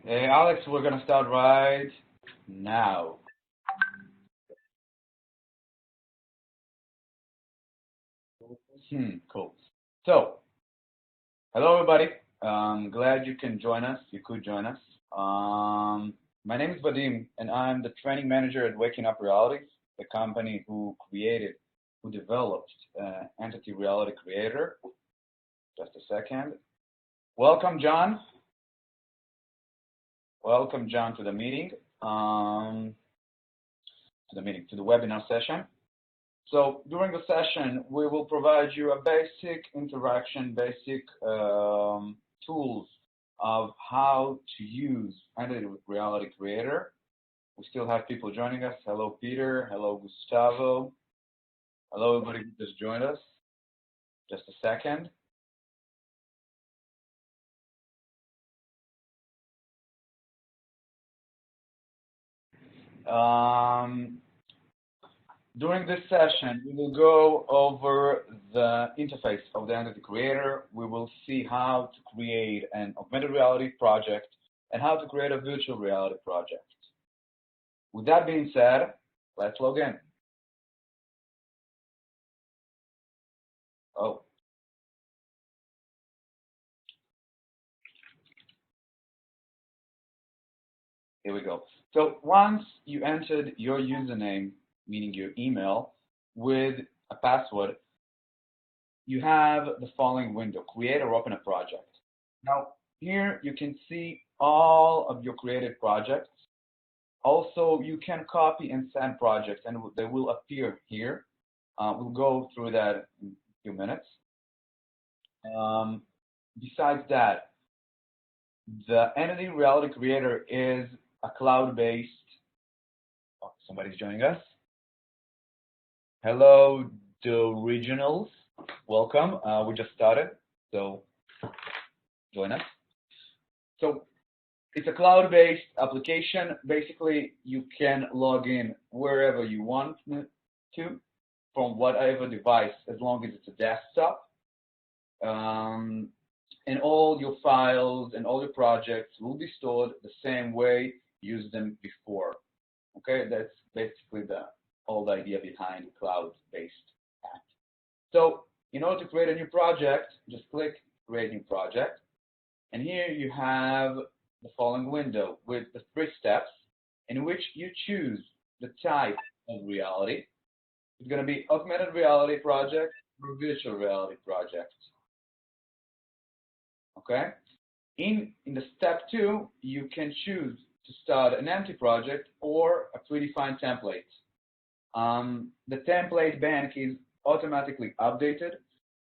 Hey, Alex, we're going to start right now. Cool. So, hello, everybody. Glad you can join us. You could join us. My name is Vadim, and I'm the training manager at Waking Up Realities, the company who developed ENTiTi Reality Creator. Just a second. Welcome, John. Welcome, John, to the meeting. To the webinar session. So during the session, we will provide you a basic interaction, basic tools of how to use ENTiTi Reality Creator. We still have people joining us. Hello, Peter. Hello, Gustavo. Hello, everybody who just joined us. Just a second. During this session, we will go over the interface of the ENTiTi Creator. We will see how to create an augmented reality project and how to create a virtual reality project. With that being said, let's log in. Oh. Here we go. So once you entered your username, meaning your email, with a password, you have the following window: create or open a project. Now, here you can see all of your created projects. Also, you can copy and send projects, and they will appear here. We'll go through that in a few minutes. Besides that, the ENTiTi Reality Creator is a cloud-based. Oh, somebody's joining us. Hello, the regionals. Welcome. We just started, so join us. So it's a cloud-based application. Basically, you can log in wherever you want to, from whatever device, as long as it's a desktop. And all your files and all your projects will be stored the same way you used them before. Okay, that's basically the whole idea behind cloud-based app. So in order to create a new project, just click Create New Project. And here you have the following window with the 3 steps in which you choose the type of reality. It's going to be augmented reality project or virtual reality project. Okay. In the step 2, you can choose to start an empty project or a predefined template. The template bank is automatically updated.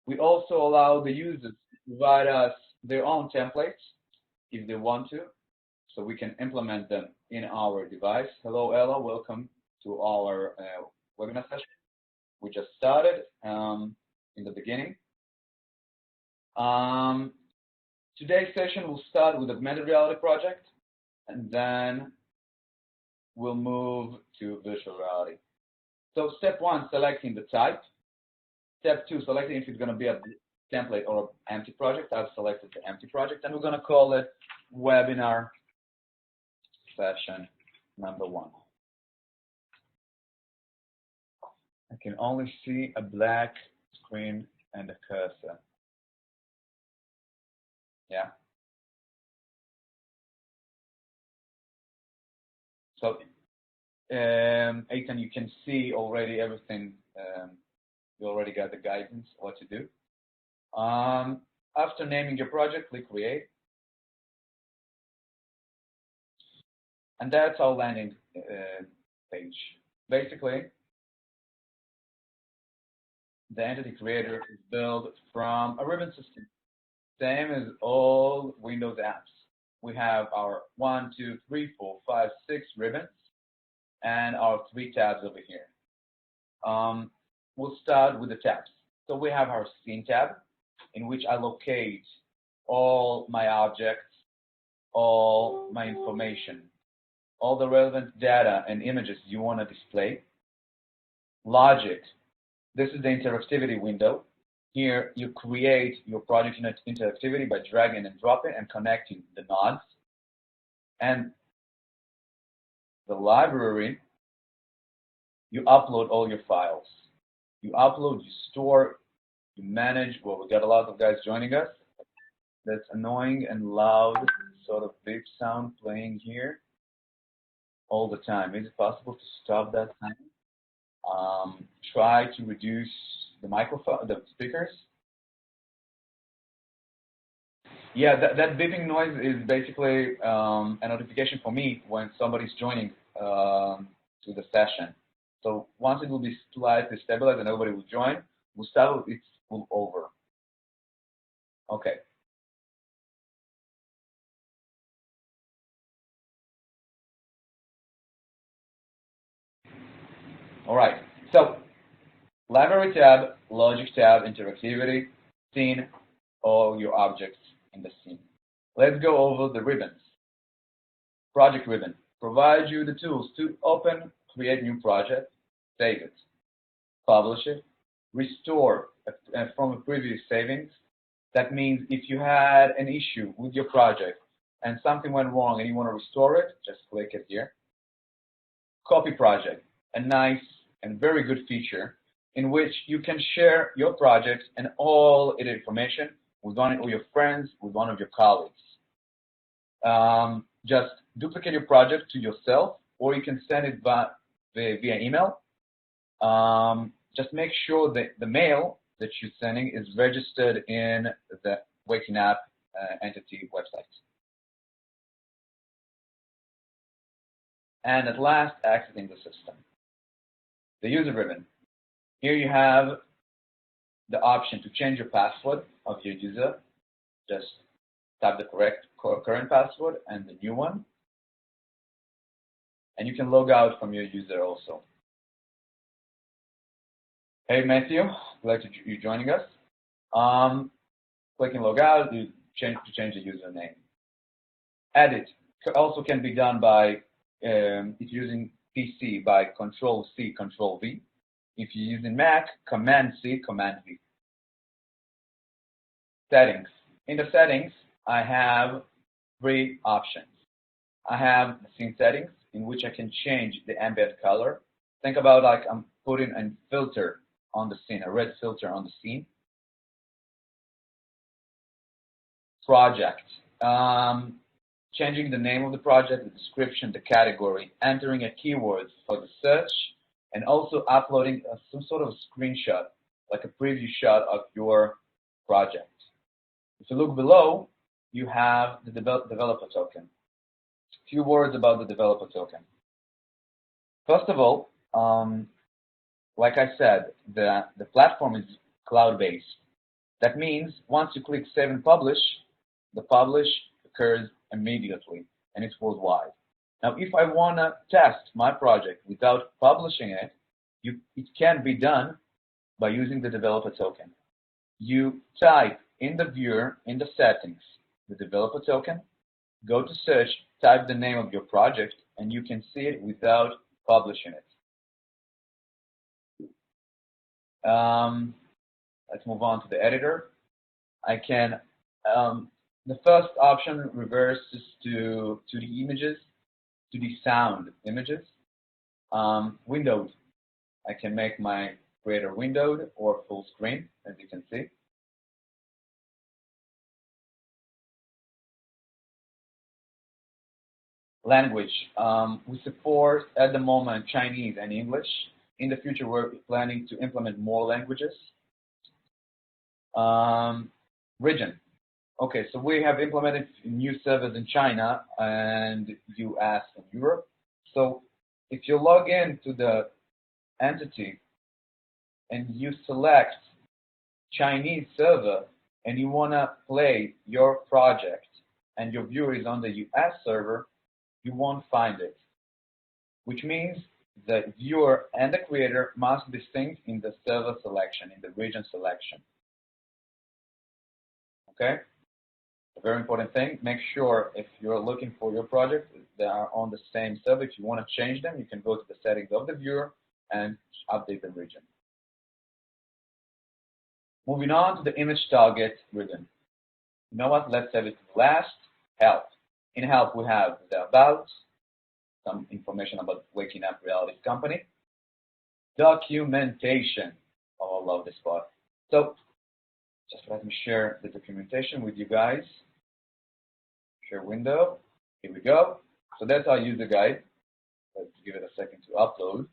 We also allow the users to provide us their own templates if they want to, so we can implement them in our device. Hello, Ella. Welcome to our webinar session. We just started in the beginning. Today's session will start with the augmented reality project, and then we'll move to virtual reality. So step 1, selecting the type. Step 2, selecting if it's going to be a template or an empty project. I've selected the empty project, and we're going to call it webinar session number 1. I can only see a black screen and a cursor. Yeah. So, Eitan, you can see already everything. You already got the guidance what to do. After naming your project, click Create. And that's our landing page. Basically, the ENTiTi Creator is built from a ribbon system, same as all Windows apps. We have our 1, 2, 3, 4, 5, 6 ribbons, and our 3 tabs over here. We'll start with the tabs. So we have our Scene tab, in which I locate all my objects, all my information, all the relevant data and images you want to display. Logic. This is the interactivity window. Here you create your project interactivity by dragging and dropping and connecting the nodes. And the library, you upload all your files. You upload, you store, you manage. Well, we got a lot of guys joining us. That's annoying and loud, sort of beep sound playing here all the time. Is it possible to stop that time? Try to reduce the microphone, the speakers. Yeah, that beeping noise is basically a notification for me when somebody's joining to the session. So once it will be slightly stabilized and everybody will join, Gustavo, it's all over. Okay. All right. So library tab, logic tab, interactivity, scene, all your objects in the scene. Let's go over the ribbons. Project ribbon provides you the tools to open, create new project, save it, publish it, restore from a previous savings. That means if you had an issue with your project and something went wrong and you want to restore it, just click it here. Copy project, a nice and very good feature in which you can share your projects and all its information with one of your friends, with one of your colleagues. Just duplicate your project to yourself, or you can send it via email. Just make sure that the mail that you're sending is registered in the Waking Up ENTiTi website. And at last, accessing the system. The user ribbon. Here you have the option to change your password of your user. Just type the correct current password and the new one. And you can log out from your user also. Hey Matthew, glad you're joining us. Clicking log out, you change the username. Edit also can be done by, if you're using PC, by Control-C, Control-V. If you're using Mac, Command-C, Command-V. Settings. In the settings, I have 3 options. I have the scene settings, in which I can change the ambient color. Think about like I'm putting a filter on the scene, a red filter on the scene. Project. Changing the name of the project, the description, the category, entering a keyword for the search, and also uploading some sort of screenshot, like a preview shot of your project. If you look below, you have the developer token. A few words about the developer token. First of all, like I said, the platform is cloud-based. That means once you click Save and Publish, the publish occurs immediately, and it's worldwide. Now, if I want to test my project without publishing it, it can be done by using the developer token. You type in the viewer, in the settings, the developer token, go to search, type the name of your project, and you can see it without publishing it. Let's move on to the editor. I can, the first option reverses to the images, to the sound images. Windowed. I can make my creator windowed or full screen, as you can see. Language. We support at the moment Chinese and English. In the future, we're planning to implement more languages. Region. Okay, so we have implemented new servers in China and US and Europe. So if you log in to the ENTiTi and you select Chinese server and you want to play your project and your viewer is on the US server, you won't find it, which means the viewer and the creator must be synced in the server selection, in the region selection. Okay? A very important thing, make sure if you're looking for your project, they are on the same server. If you want to change them, you can go to the settings of the viewer and update the region. Moving on to the image target ribbon. You know what? Let's have it last. Help. In help, we have the about, some information about Waking Up Reality Company, documentation. Oh, I love this part. So just let me share the documentation with you guys. Share window. Here we go. So that's our user guide. Let's give it a second to upload.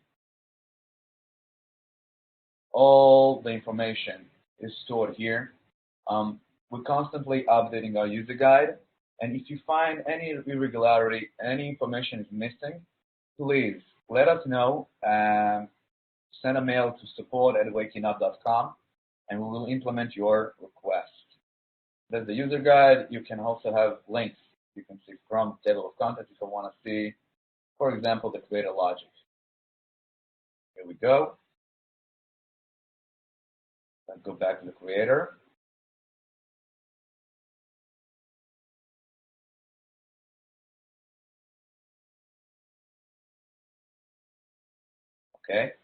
All the information is stored here. We're constantly updating our user guide. And if you find any irregularity, any information is missing, please let us know. Send a mail to support@wakingup.com, and we will implement your request. There's the user guide. You can also have links. You can see from table of contents if you want to see, for example, the creator logic. Here we go. Let's go back to the creator. Okay.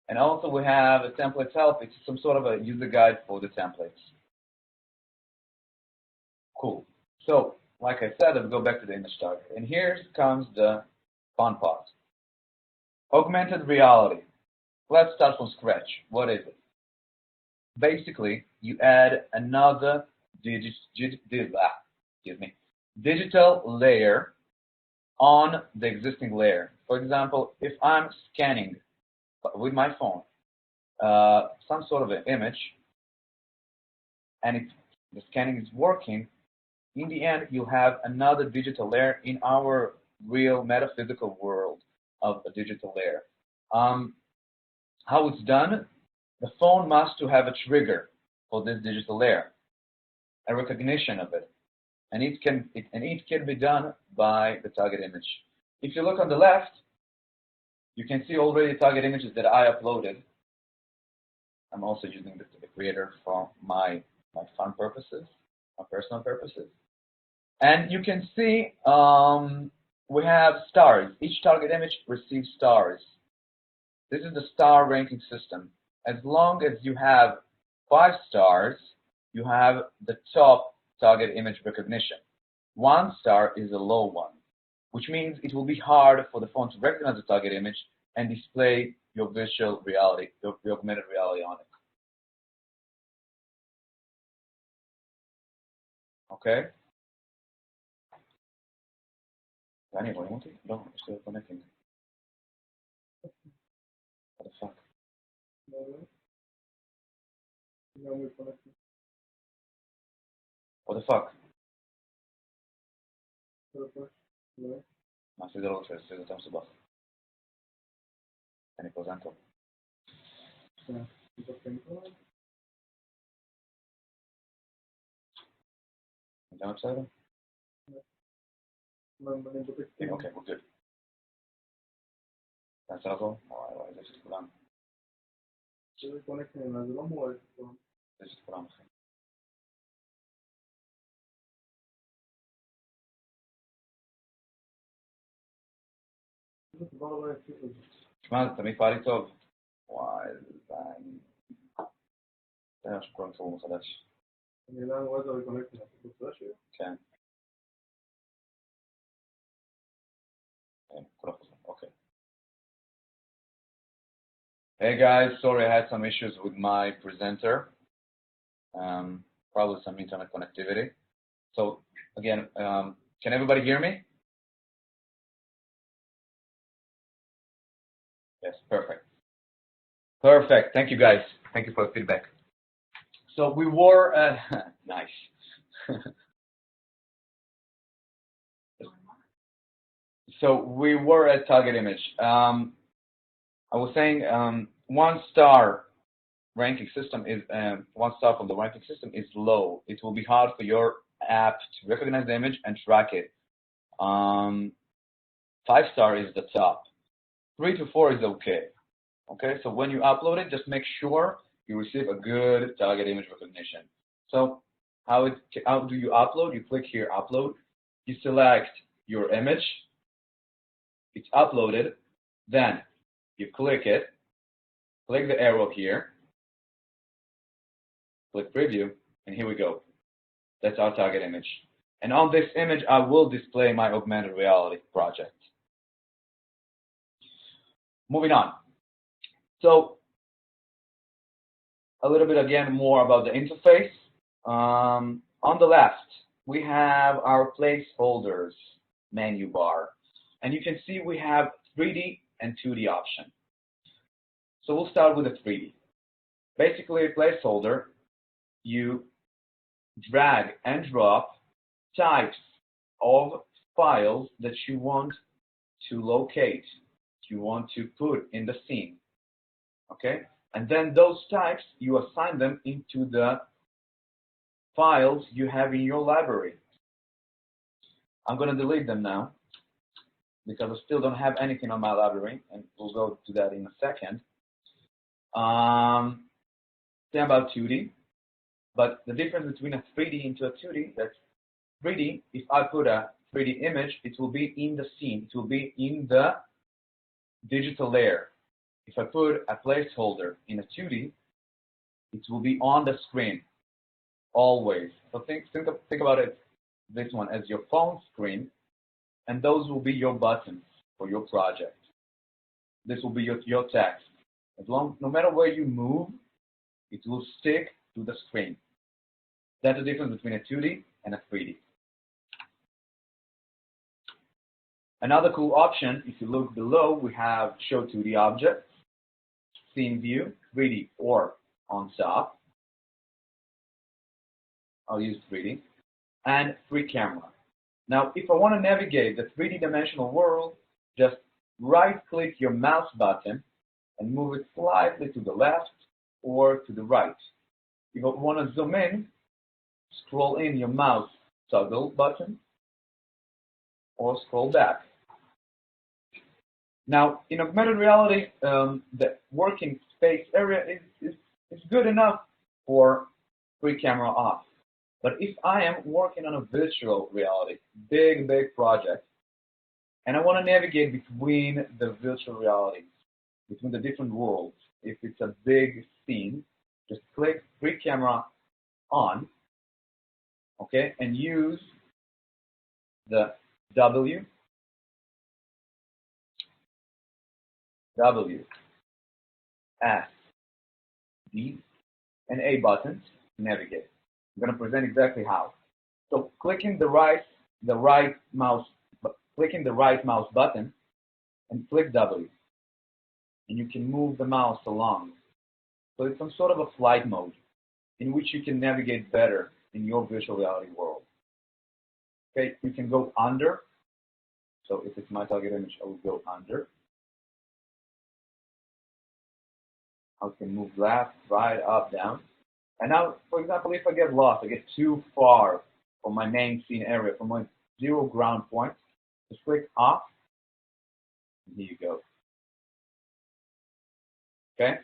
And also we have a templates help. It's some sort of a user guide for the templates. Cool. So, like I said, let's go back to the image target. And here comes the fun part. Augmented reality. Let's start from scratch. What is it? Basically, you add another digital layer on the existing layer. For example, if I'm scanning with my phone some sort of an image, and the scanning is working, in the end, you have another digital layer in our real metaphysical world of a digital layer. How it's done? The phone must to have a trigger for this digital layer, a recognition of it, and it can be done by the target image. If you look on the left, you can see already target images that I uploaded. I'm also using the creator for my fun purposes, my personal purposes. And you can see we have stars. Each target image receives stars. This is the star ranking system. As long as you have 5 stars, you have the top target image recognition. 1 star is a low one, which means it will be hard for the phone to recognize the target image and display your virtual reality, your augmented reality on it. Okay? Daniel, what do you want to? No, I'm still connecting. What the fuck? What the fuck? מה עשית לא רוצה? זה יותר מסובך. אני פרזנטור. אתה בסדר? אוקיי, we're good. תנסה לעזור? וואי, זה יש את כולם. זה יש את כולם, אחי. תשמע, זה תמיד פעל לי טוב. וואי, זה זין. זה היה שכולם יצאו מחדש. כן. Okay. Hey guys, sorry I had some issues with my presenter. Probably some internet connectivity. So again, can everybody hear me? Yes, perfect. Perfect. Thank you guys. Thank you for the feedback. So we were nice. So we were at target image. I was saying 1 star ranking system is 1 star from the ranking system is low. It will be hard for your app to recognize the image and track it. 5 star is the top. 3 to 4 is okay. Okay, so when you upload it, just make sure you receive a good target image recognition. So how do you upload? You click here, upload. You select your image. It's uploaded. Then you click it. Click the arrow here. Click preview, and here we go. That's our target image. And on this image, I will display my augmented reality project. Moving on. So a little bit again more about the interface. On the left, we have our placeholders menu bar. And you can see we have 3D and 2D option. So we'll start with the 3D. Basically, a placeholder, you drag and drop types of files that you want to locate, you want to put in the scene. Okay? And then those types, you assign them into the files you have in your library. I'm going to delete them now because I still don't have anything on my library, and we'll go to that in a second. Same about 2D, but the difference between a 3D into a 2D, that's 3D, if I put a 3D image, it will be in the scene, it will be in the digital layer. If I put a placeholder in a 2D, it will be on the screen, always. So think about it, this one as your phone screen, and those will be your buttons for your project. This will be your text. No matter where you move, it will stick to the screen. That's the difference between a 2D and a 3D. Another cool option, if you look below, we have Show 2D Objects, Scene View, 3D or on top. I'll use 3D. And Free Camera. Now, if I want to navigate the 3D dimensional world, just right-click your mouse button and move it slightly to the left or to the right. If I want to zoom in, scroll in your mouse toggle button or scroll back. Now, in augmented reality, the working space area is good enough for free camera off. But if I am working on a virtual reality, big project, and I want to navigate between the virtual realities, between the different worlds, if it's a big scene, just click free camera on, okay, and use the W, S, D, and A buttons to navigate. I'm going to present exactly how. So clicking the right mouse button and click W, and you can move the mouse along. So it's some sort of a flight mode in which you can navigate better in your virtual reality world. Okay, you can go under. So if it's my target image, I will go under. I can move left, right, up, down. And now, for example, if I get lost, I get too far from my main scene area, from my 0 ground point, just click off, and here you go. Okay?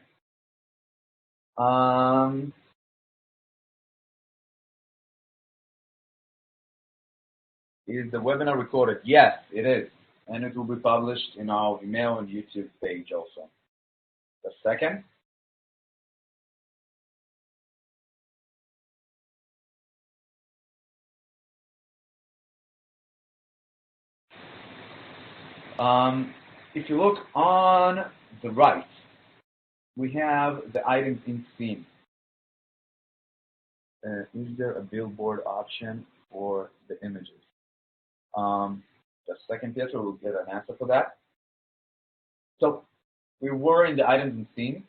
Is the webinar recorded? Yes, it is. And it will be published in our email and YouTube page also. The second. If you look on the right, we have the items in scene. Is there a billboard option for the images? Just a second, Pietro, we'll get an answer for that. So we were in the items in scene.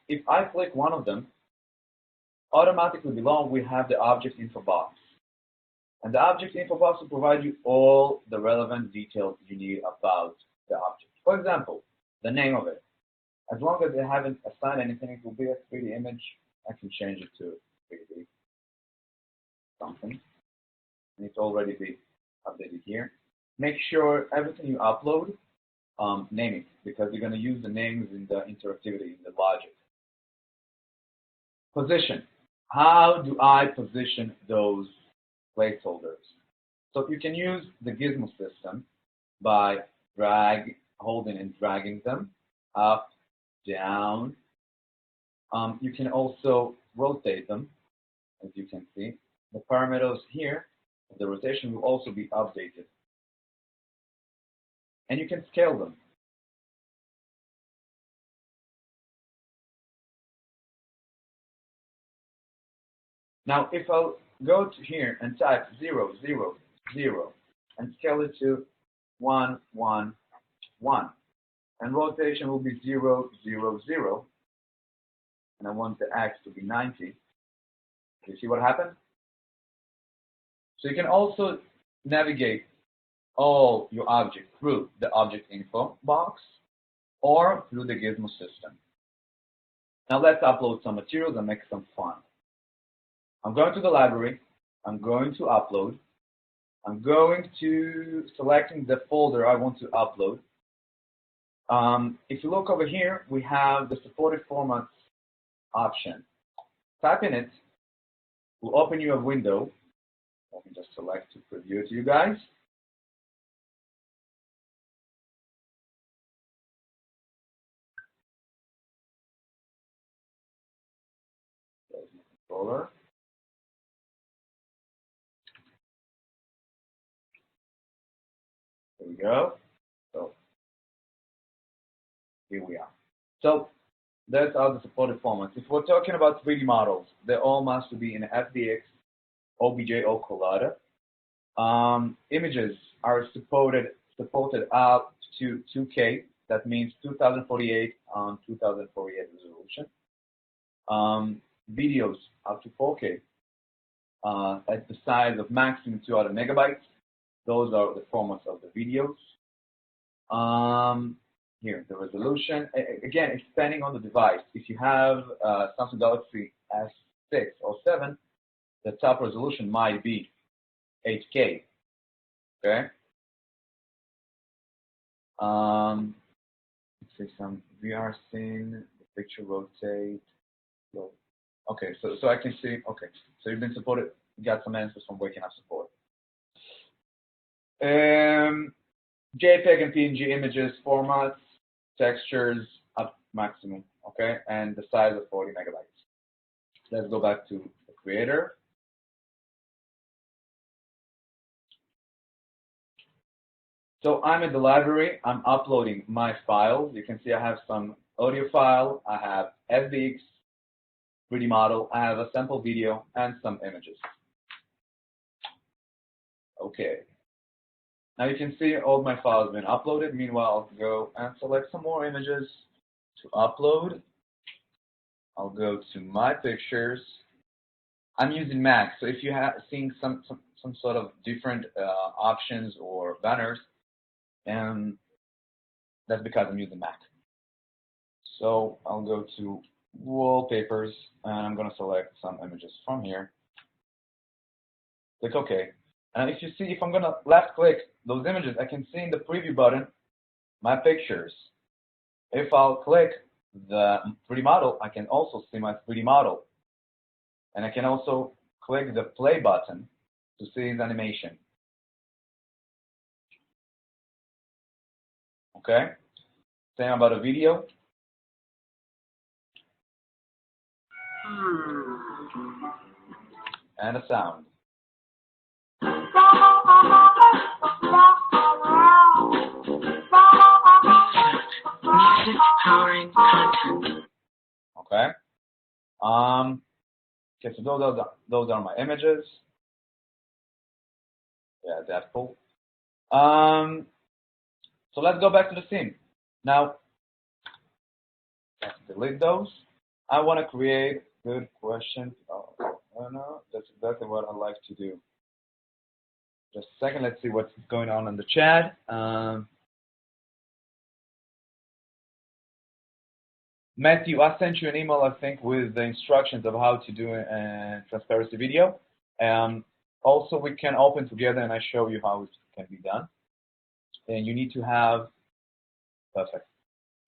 If I click one of them, automatically below we have the object info box. And the object info box will provide you all the relevant details you need about the object. For example, the name of it. As long as they haven't assigned anything, it will be a 3D image. I can change it to 3D something. And it's already been updated here. Make sure everything you upload, name it, because you're going to use the names in the interactivity, in the logic. Position. How do I position those placeholders? So you can use the gizmo system by holding and dragging them up, down. You can also rotate them, as you can see. the parameters here, the rotation will also be updated. And you can scale them. Now, if I'll go to here and type 0, 0, 0, and scale it to 1, 1, 1, and rotation will be 0, 0, 0, and I want the X to be 90, you see what happened? So you can also navigate all your objects through the object info box or through the gizmo system. Now let's upload some materials and make some fun. I'm going to the library, I'm going to upload, I'm going to selecting the folder I want to upload. If you look over here, we have the supported formats option. Type in it, will open you a window. Let me just select to preview it to you guys. There's my controller. There we go. So here we are. So that's all the supported formats. If we're talking about 3D models, they all must be in FBX, OBJ, or Collada. Images are supported up to 2K. That means 2048 on 2048 resolution. Videos up to 4K at the size of maximum 200 megabytes. Those are the formats of the videos. Here, the resolution. Again, it's depending on the device. If you have Samsung Galaxy S6 or 7, the top resolution might be 8K. Okay. Let's see some VR scene. The picture rotate. Okay, so I can see. Okay, so you've been supported. You got some answers from Waking Up Support. JPEG and PNG images, formats, textures up maximum. Okay, and the size of 40 megabytes. Let's go back to the creator. So I'm in the library. I'm uploading my files. You can see I have some audio file. I have FBX, 3D model. I have a sample video and some images. Okay. Now you can see all my files have been uploaded. Meanwhile, I'll go and select some more images to upload. I'll go to my pictures. I'm using Mac, so if you have seen some sort of different options or banners, and that's because I'm using Mac. So I'll go to wallpapers, and I'm going to select some images from here. Click OK. And if you see, if I'm going to left click those images, I can see in the preview button my pictures. If I'll click the 3D model, I can also see my 3D model. And I can also click the play button to see his animation. Okay? Same about a video. And a sound. Music powering content. Okay. Okay, so those are my images. Yeah, that's cool. So let's go back to the scene. Now, let's delete those. I want to create good question. Oh, no, that's exactly what I like to do. Just a second, let's see what's going on in the chat. Matthew, I sent you an email, I think, with the instructions of how to do a transparency video. Also, we can open together and I show you how it can be done. And you need to have, perfect.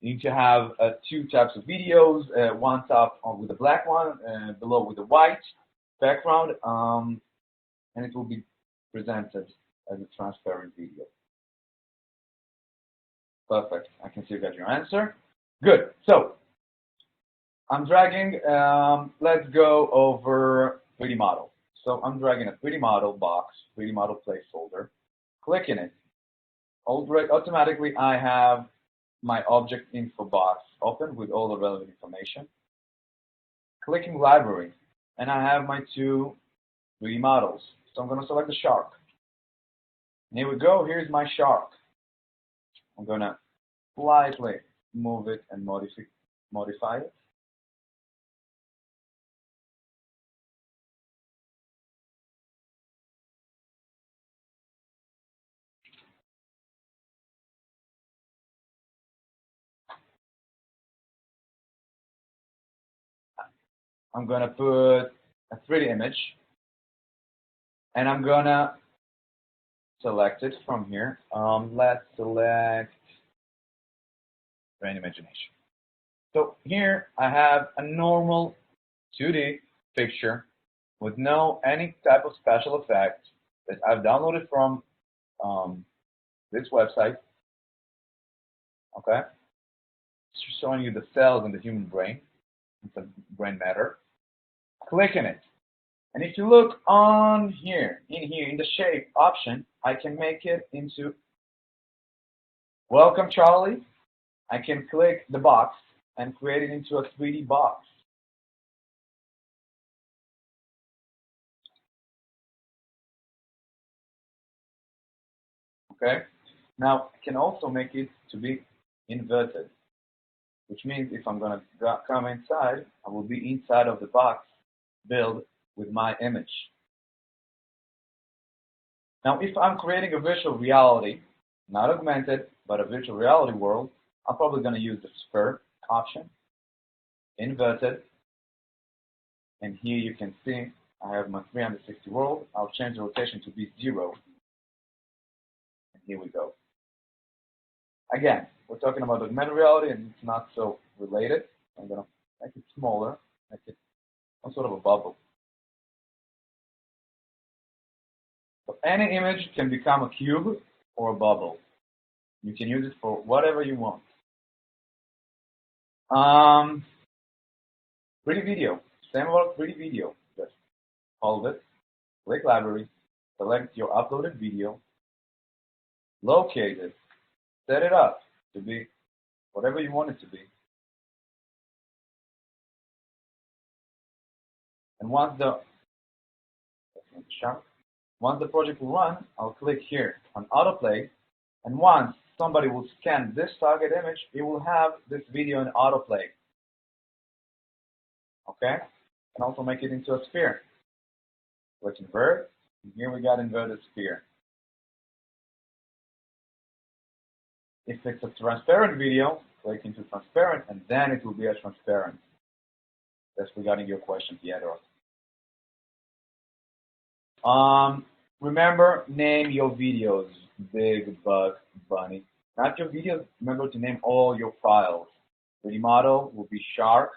You need to have two types of videos, one top with the black one, below with the white background, and it will be presented as a transparent video. Perfect. I can see you got your answer. Good. So I'm dragging. Let's go over 3D model. So I'm dragging a 3D model box, 3D model placeholder, clicking it. Automatically, I have my object info box open with all the relevant information. Clicking library, and I have my two 3D models. So I'm going to select the shark. And here we go. Here's my shark. I'm going to slightly move it and modify it. I'm going to put a 3D image, and I'm going to select it from here. Let's select Brain Imagination. So here I have a normal 2D picture with any type of special effect that I've downloaded from this website. Okay, it's showing you the cells in the human brain. It's a brain matter. Click on it, and if you look on here, in the shape option, I can make it into Welcome Charlie. I can click the box and create it into a 3D box. Okay. Now I can also make it to be inverted, which means if I'm going to come inside, I will be inside of the box build with my image. Now, if I'm creating a virtual reality, not augmented, but a virtual reality world, I'm probably going to use the sphere option, inverted, and here you can see I have my 360 world. I'll change the rotation to be 0, and here we go. Again, we're talking about augmented reality, and it's not so related. I'm going to make it smaller, make it some sort of a bubble. So any image can become a cube or a bubble. You can use it for whatever you want. 3D video. Same about 3D video. Just hold it, click library, select your uploaded video, locate it, set it up to be whatever you want it to be. And once the project will run, I'll click here on autoplay, and once somebody will scan this target image, it will have this video in autoplay. Okay? And also make it into a sphere. Click invert, and here we got inverted sphere. If it's a transparent video, click into transparent, and then it will be a transparent. That's regarding your question, Pietro. Remember, name your videos, Big Buck Bunny. Not your videos, remember to name all your files. 3D model will be shark,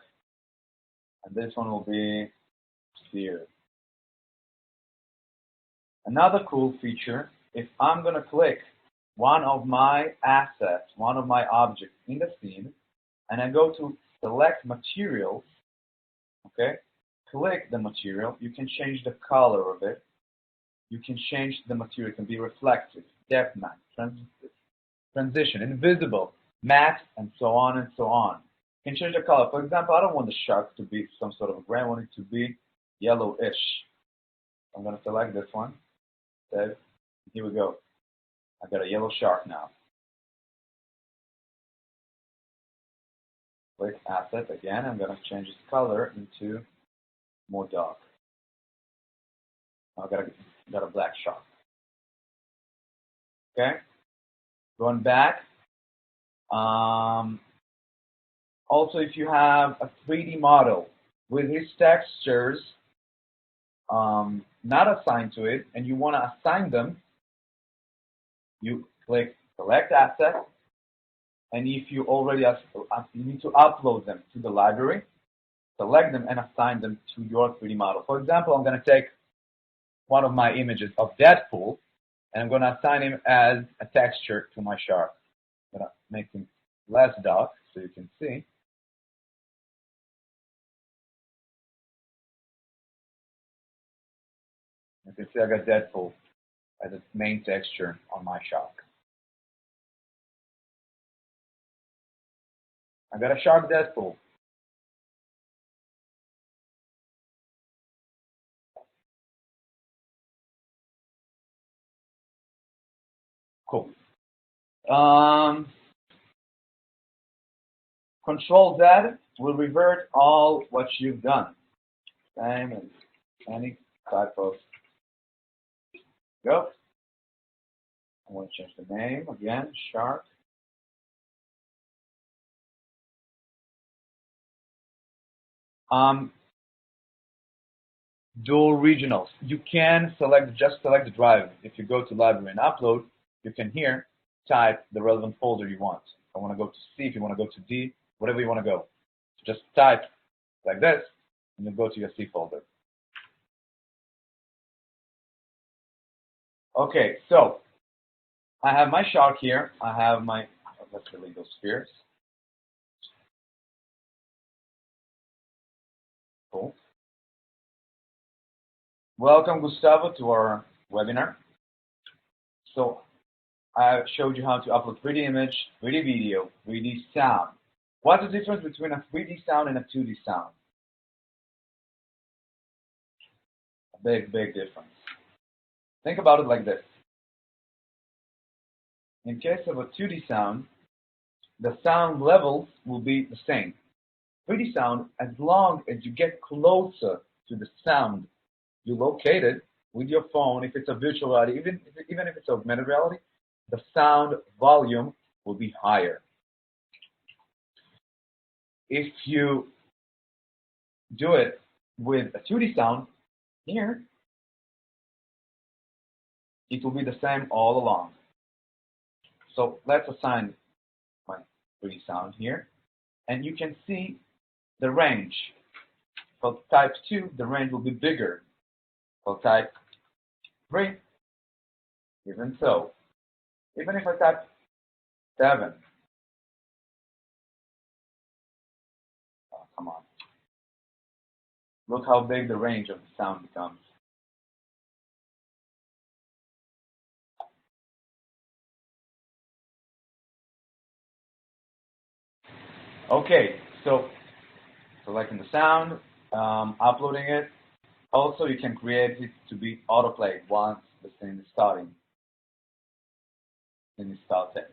and this one will be sphere. Another cool feature, if I'm going to click one of my assets, one of my objects in the scene, and I go to select materials, okay, click the material, you can change the color of it. You can change the material. It can be reflective, depth map, transition, invisible, matte, and so on and so on. You can change the color. For example, I don't want the shark to be some sort of gray. I want it to be yellowish. I'm going to select this one. Save. Here we go. I got a yellow shark now. Click Asset again. I'm going to change its color into more dark. Now I got a black shark. Okay. Going back. Also, if you have a 3D model with its textures not assigned to it, and you want to assign them, you click Select Asset, and if you already you need to upload them to the library, select them and assign them to your 3D model. For example, I'm going to take one of my images of Deadpool, and I'm going to assign him as a texture to my shark. I'm going to make him less dark so you can see. You can see I got Deadpool as its main texture on my shark. I got a shark Deadpool. Cool. Control Z will revert all what you've done. Same as any type of go. I want to change the name again, shark. Dual regionals. You can just select the drive. If you go to library and upload, you can here type the relevant folder you want. If I want to go to C, if you want to go to D, whatever you want to go. So just type like this, and you go to your C folder. Okay, so I have my shark here. I have my, let's delete those spheres. Cool. Welcome, Gustavo, to our webinar. So I showed you how to upload 3D image, 3D video, 3D sound. What's the difference between a 3D sound and a 2D sound? A big, big difference. Think about it like this. In case of a 2D sound, the sound levels will be the same. 3D sound, as long as you get closer to the sound you located with your phone, if it's a virtual reality, even if it's augmented reality, the sound volume will be higher. If you do it with a 2D sound, here, it will be the same all along. So let's assign my 3D sound here, and you can see the range. For type 2, the range will be bigger. For type 3, even so. Even if I type 7, oh, come on. Look how big the range of the sound becomes. Okay, so selecting the sound, uploading it. Also, you can create it to be autoplay once the scene is starting. Then you start it.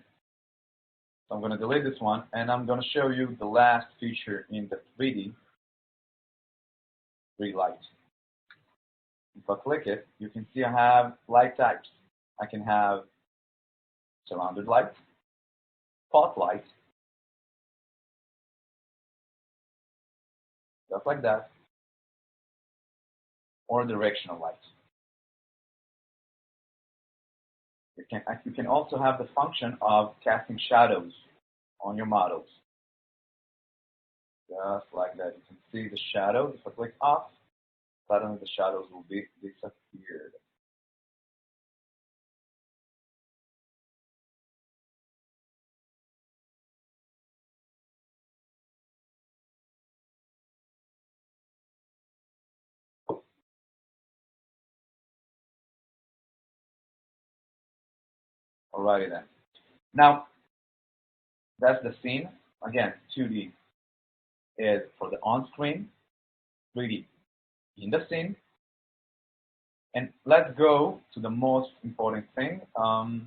So I'm going to delete this one, and I'm going to show you the last feature in the 3D light. If I click it, you can see I have light types. I can have surrounded light, spotlight, just like that, or directional light. You can also have the function of casting shadows on your models. Just like that. You can see the shadows. If I click off, suddenly the shadows will be disappeared. Alrighty then. Now, that's the scene. Again, 2D is for the on-screen, 3D in the scene. And let's go to the most important thing. 1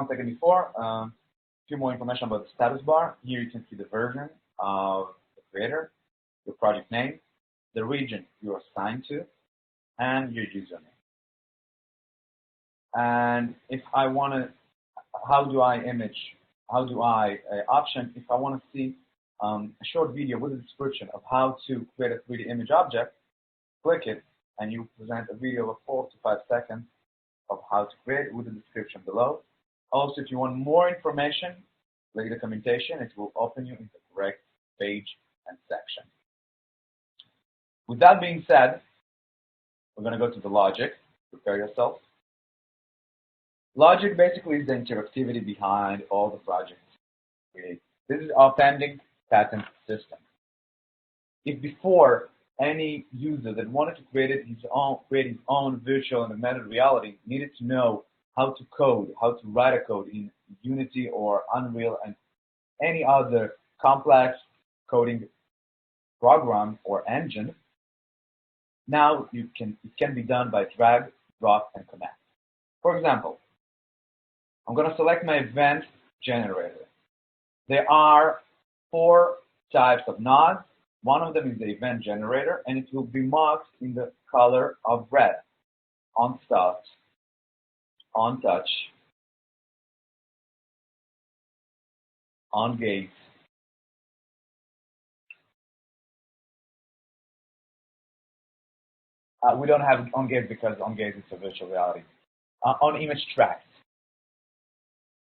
second before, a few more information about the status bar. Here you can see the version of the creator, your project name, the region you're assigned to, and your username. And if I want to, how do I option, if I want to see a short video with a description of how to create a 3D image object, click it, and you present a video of 4 to 5 seconds of how to create it with the description below. Also, if you want more information, click the documentation. It will open you in the correct page and section. With that being said, we're going to go to the logic. Prepare yourself. Logic basically is the interactivity behind all the projects we create. This is our pending patent system. If before any user that wanted to create his own virtual and augmented reality needed to know how to code, how to write a code in Unity or Unreal and any other complex coding program or engine, now it can be done by drag, drop, and connect. For example, I'm going to select my event generator. There are 4 types of nodes. One of them is the event generator, and it will be marked in the color of red. On start, on touch, on gaze, we don't have on gaze because on gaze is a virtual reality. On image tracked,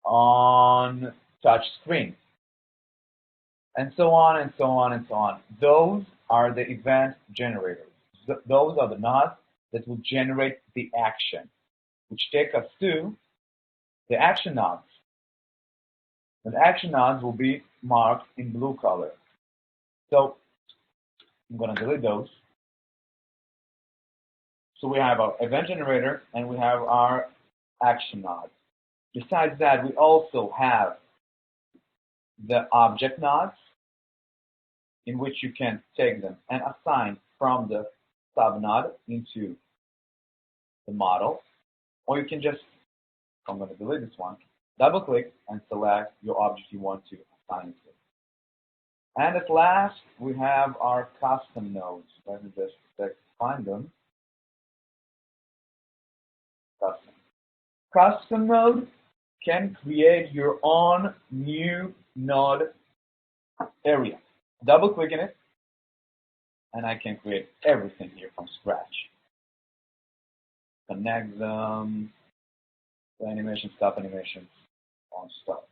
on touch screen, and so on and so on and so on. Those are the event generators. Those are the nodes that will generate the action, which take us to the action nodes. The action nodes will be marked in blue color. So I'm going to delete those. So we have our event generator and we have our action nodes. Besides that, we also have the object nodes, in which you can take them and assign from the subnode into the model, or you can just, I'm going to delete this one, double click and select your object you want to assign it to. And at last, we have our custom nodes. Let me just find them. Custom node can create your own new node area. Double click in it, and I can create everything here from scratch. Connect them, the animation, stop animation, on stop.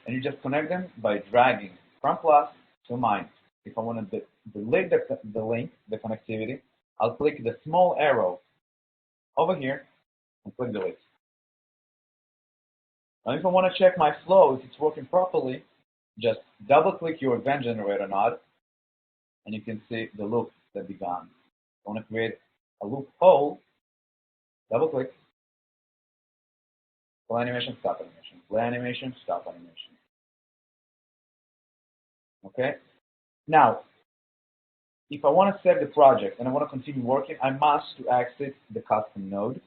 And you just connect them by dragging from plus to minus. If I want to delete the link, the connectivity, I'll click the small arrow over here and click delete. Now if I want to check my flow, if it's working properly, just double click your event generator node and you can see the loop that began. I want to create a loop hole, double click, play animation, stop animation, play animation, stop animation. Okay? Now, if I want to save the project and I want to continue working, I must exit the custom node.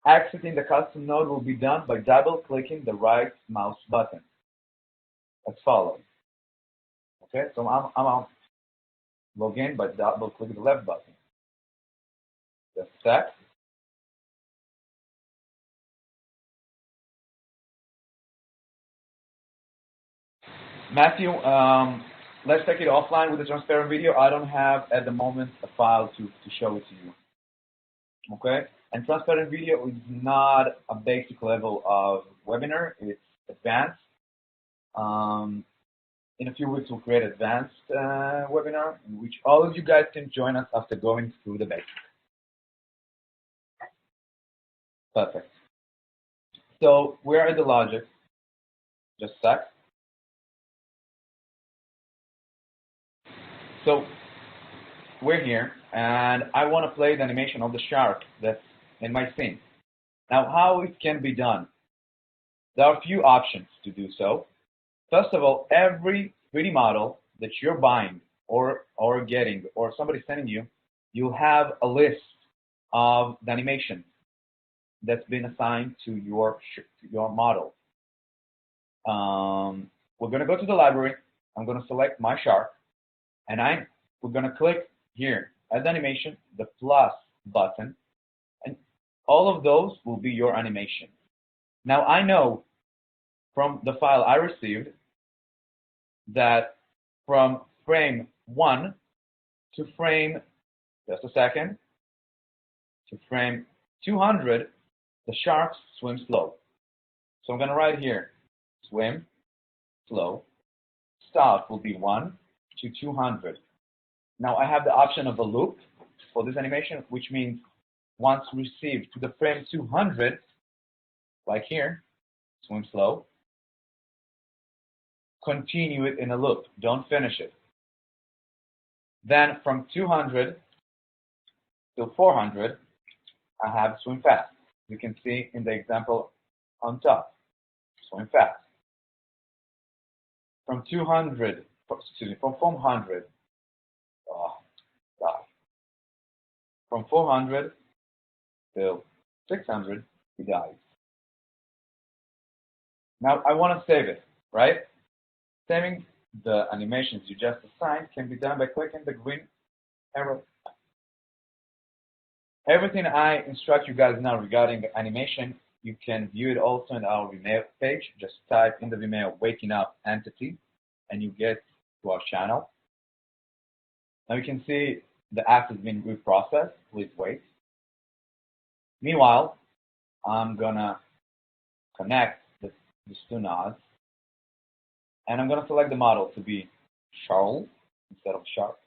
Exiting the custom node will be done by double-clicking the right mouse button, as follows. Okay, so I'm log in by double-clicking the left button. Just a sec. Matthew, let's take it offline with the transparent video. I don't have at the moment a file to show it to you. Okay, and transparent video is not a basic level of webinar, it's advanced. In a few weeks we'll create an advanced webinar in which all of you guys can join us after going through the basics. Perfect. So where are the logic? Just a sec. So we're here, and I want to play the animation of the shark that's in my scene. Now, how it can be done? There are a few options to do so. First of all, every 3D model that you're buying or getting or somebody's sending you, you'll have a list of the animation that's been assigned to your model. We're going to go to the library. I'm going to select my shark, and we're going to click here, add animation, the plus button, and all of those will be your animation. Now, I know from the file I received that from frame 1 to frame, just a second, to frame 200, the shark swims slow. So I'm going to write here, swim slow. Start will be 1 to 200. Now I have the option of a loop for this animation, which means once received to the frame 200, like here, swim slow. continue it in a loop. Don't finish it. Then from 200 to 400, I have swim fast. You can see in the example on top, swim fast. From 200, from 400, from 400 till 600, he dies. Now I want to save it, right? Saving the animations you just assigned can be done by clicking the green arrow. Everything I instruct you guys now regarding the animation, you can view it also in our Vimeo page. Just type in the Vimeo Waking Up Entity and you get to our channel. Now you can see the app has been reprocessed. Please wait. Meanwhile, I'm gonna connect these two nodes and I'm gonna select the model to be Charles instead of Sharp.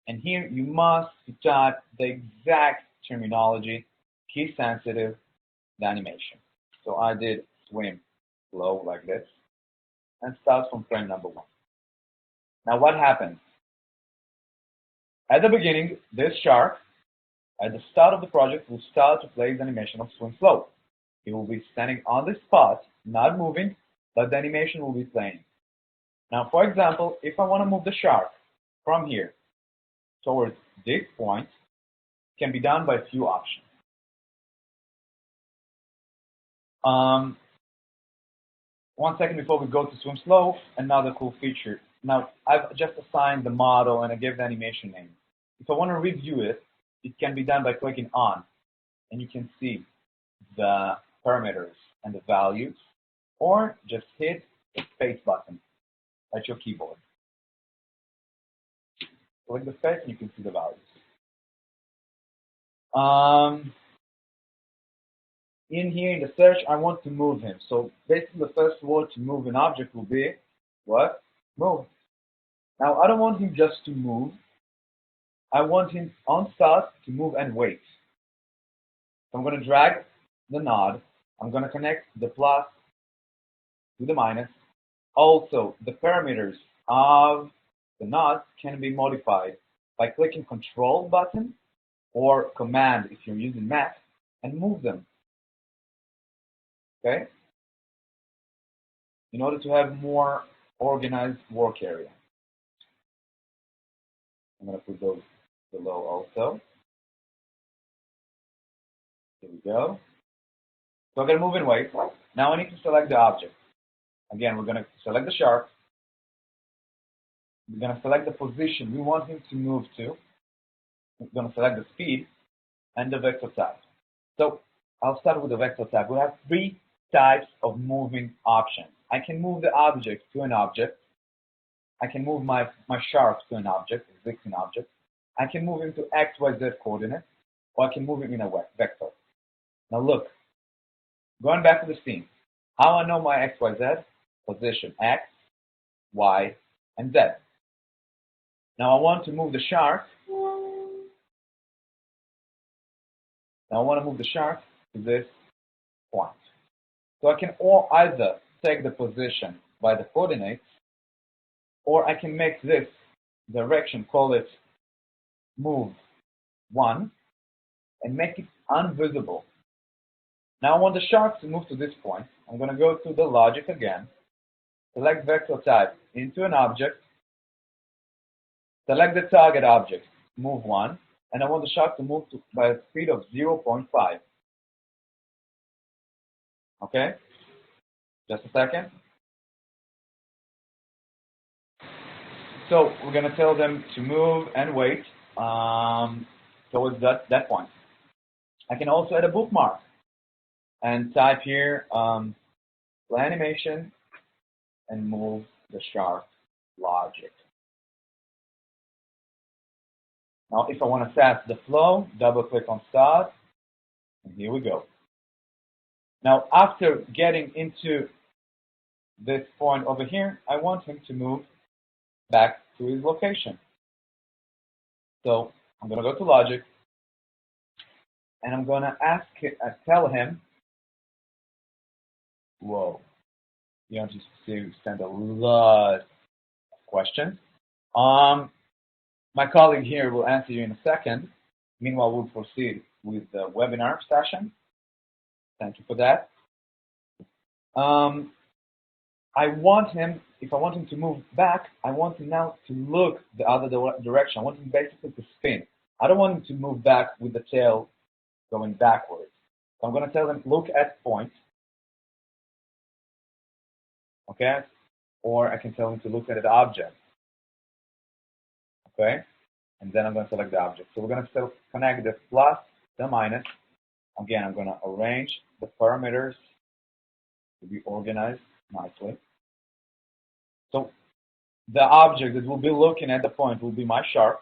And here you must type the exact terminology, key sensitive, the animation. So I did swim slow like this and start from frame number 1. Now what happens? At the beginning, this shark, at the start of the project, will start to play the animation of swim slow. It will be standing on the spot, not moving, but the animation will be playing. Now, for example, if I want to move the shark from here towards this point, it can be done by a few options. One second before we go to swim slow, another cool feature. Now, I've just assigned the model and I gave the animation name. If I want to review it, it can be done by clicking on, and you can see the parameters and the values, or just hit the space button at your keyboard. Click the space and you can see the values. In here in the search, I want to move him. So basically the first word to move an object will be what? Move. Now I don't want him just to move. I want him on start to move and wait. So I'm going to drag the node. I'm going to connect the plus to the minus. Also, the parameters of the nodes can be modified by clicking Control button or Command if you're using Mac and move them. Okay? In order to have more organized work area. I'm going to put those below also. Here we go. So I'm going to move and wait. Now I need to select the object. Again, we're going to select the shark. We're going to select the position we want him to move to. We're going to select the speed and the vector type. So I'll start with the vector type. We have 3 types of moving options. I can move the object to an object. I can move my shark to an object, existing object. I can move him to X, Y, Z coordinates, or I can move him in a vector. Now look, going back to the scene. How I know my X, Y, Z? Position X, Y, and Z. Now I want to move the shark. Now I want to move the shark to this point. So I can either take the position by the coordinates, or I can make this direction, call it move 1, and make it invisible. Now I want the shark to move to this point. I'm going to go to the logic again, select vector type into an object, select the target object, move 1, and I want the shark to move by a speed of 0.5. Okay? Just a second. So we're going to tell them to move and wait towards that point. I can also add a bookmark and type here play animation and move the shark logic. Now if I want to test the flow, double click on start, and here we go. Now after getting into this point over here, I want him to move back to his location. So I'm going to go to logic, and I'm going to tell him, whoa, ENTiTi sent a lot of questions. My colleague here will answer you in a second. Meanwhile, we'll proceed with the webinar session. Thank you for that. I want him, if I want him to move back, I want him now to look the other direction. I want him basically to spin. I don't want him to move back with the tail going backwards. So I'm going to tell him, look at point. Okay? Or I can tell him to look at an object. Okay? And then I'm going to select the object. So we're going to connect the plus, the minus. Again, I'm going to arrange the parameters to be organized nicely. So the object that will be looking at the point will be my shark.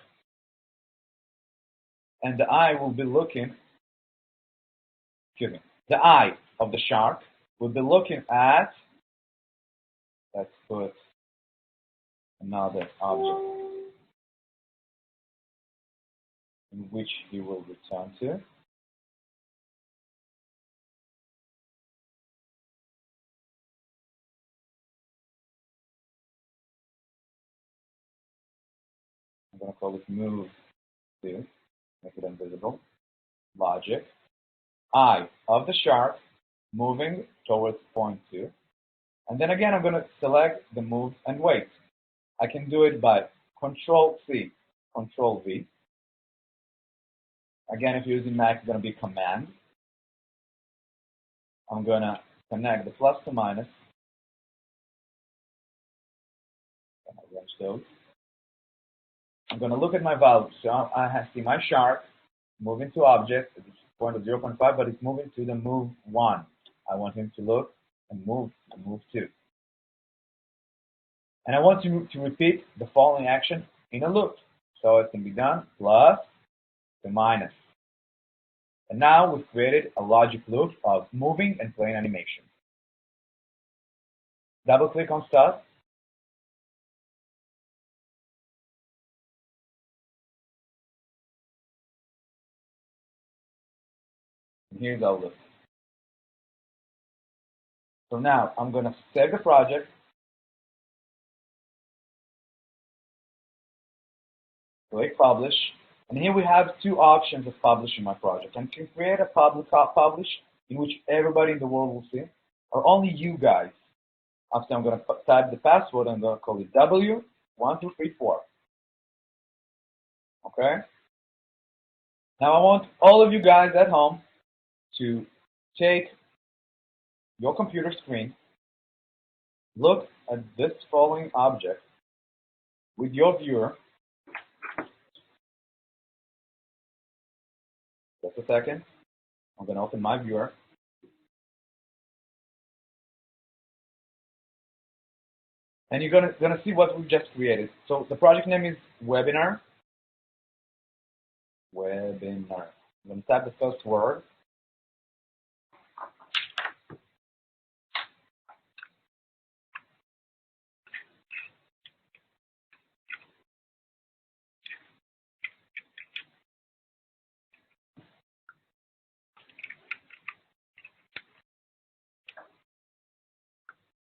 And the eye will be looking, the eye of the shark will be looking at, let's put another object in which he will return to. I'm going to call it move to, make it invisible. Logic. Eye of the shark moving towards point 2. And then again, I'm going to select the move and wait. I can do it by Control-C, Control-V. Again, if you're using Mac, it's going to be Command. I'm going to connect the plus to minus. Arrange those. I'm going to look at my values. So I see my shark moving to object at this point of 0.5, but it's moving to the move 1. I want him to look and move to move 2. And I want to repeat the following action in a loop. So it can be done plus to minus. And now we've created a logic loop of moving and playing animation. Double click on start. And here's our loop. So now I'm going to save the project. Click publish. And here we have two options of publishing my project. I can create a public publish in which everybody in the world will see, or only you guys. After I'm going to type the password, I'm going to call it W1234. Okay? Now I want all of you guys at home to take your computer screen, look at this following object with your viewer. Just a second. I'm going to open my viewer. And you're going to see what we've just created. So the project name is Webinar. Webinar. I'm going to type the first word.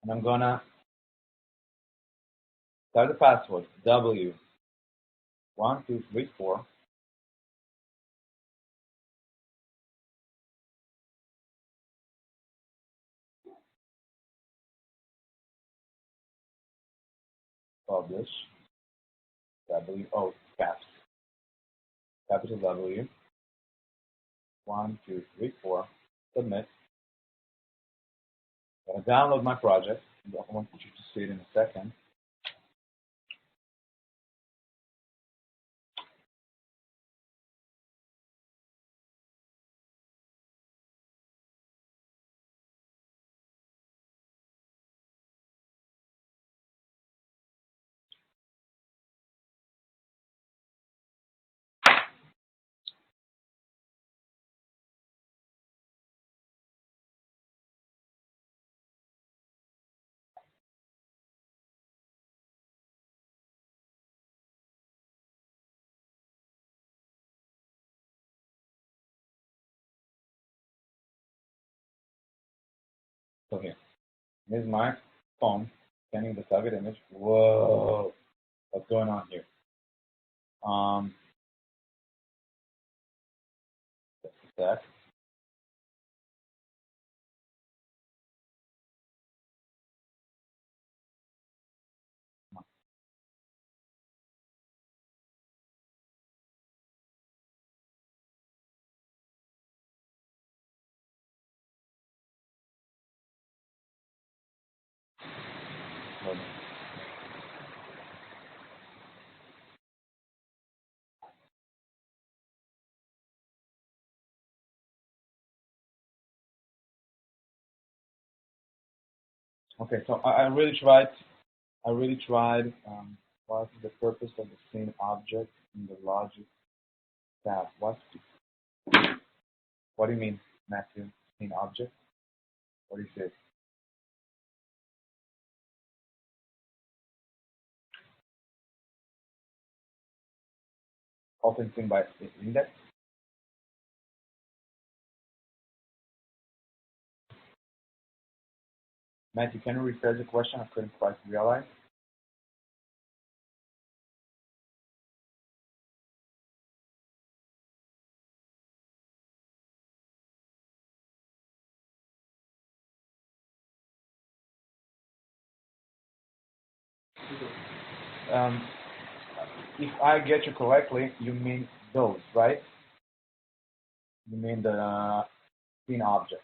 And I'm going to type the password, W1234. Publish. Caps. Capital W. 1234. Submit. I'm going to download my project. I want you to see it in a second. So here's mine. phone, scanning the target image. Whoa, what's going on here? Just a sec. Okay, so I really tried. What is the purpose of the scene object in the logic tab? What do you mean, Matthew? Scene object? What do you say? Open scene by index? Matthew, can you rephrase the question? I couldn't quite realize. If I get you correctly, you mean those, right? You mean the scene object.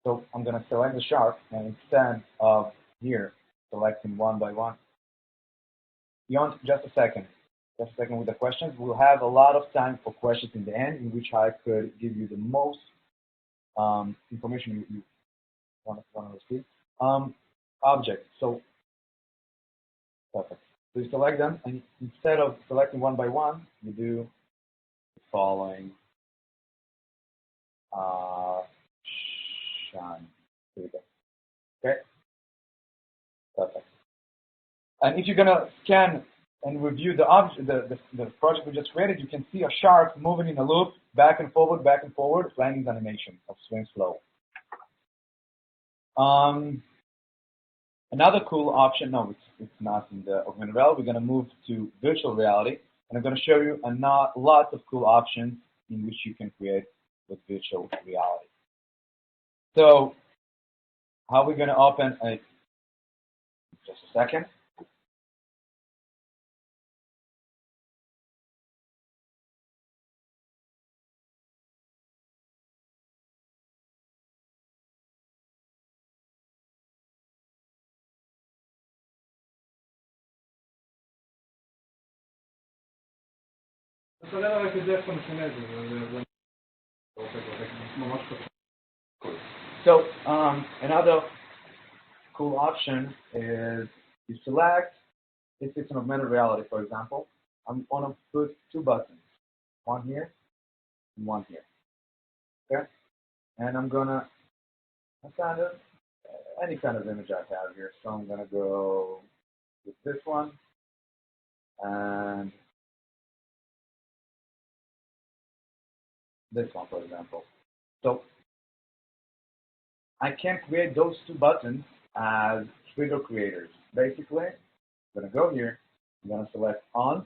So I'm going to select the sharp, and instead of here selecting one by one, just a second with the questions. We'll have a lot of time for questions in the end, in which I could give you the most information you want to receive. Objects. So perfect. So you select them, and instead of selecting one by one, you do the following. Shine. Here we go. Okay. Perfect. And if you're gonna scan and review the object, the project we just created, you can see a shark moving in a loop, back and forward, landing animation of swing slow. Another cool option, no, it's not in the augmented reality. We're going to move to virtual reality, and I'm going to show you lots of cool options in which you can create with virtual reality. So, how are we going to open a, just a second. So another cool option is you select, if it's an augmented reality, for example, I'm going to put two buttons, one here and one here. Okay? And I'm going to any kind of image I have here. So I'm going to go with this one and this one, for example. So I can create those two buttons as trigger creators. Basically, I'm going to go here. I'm going to select on.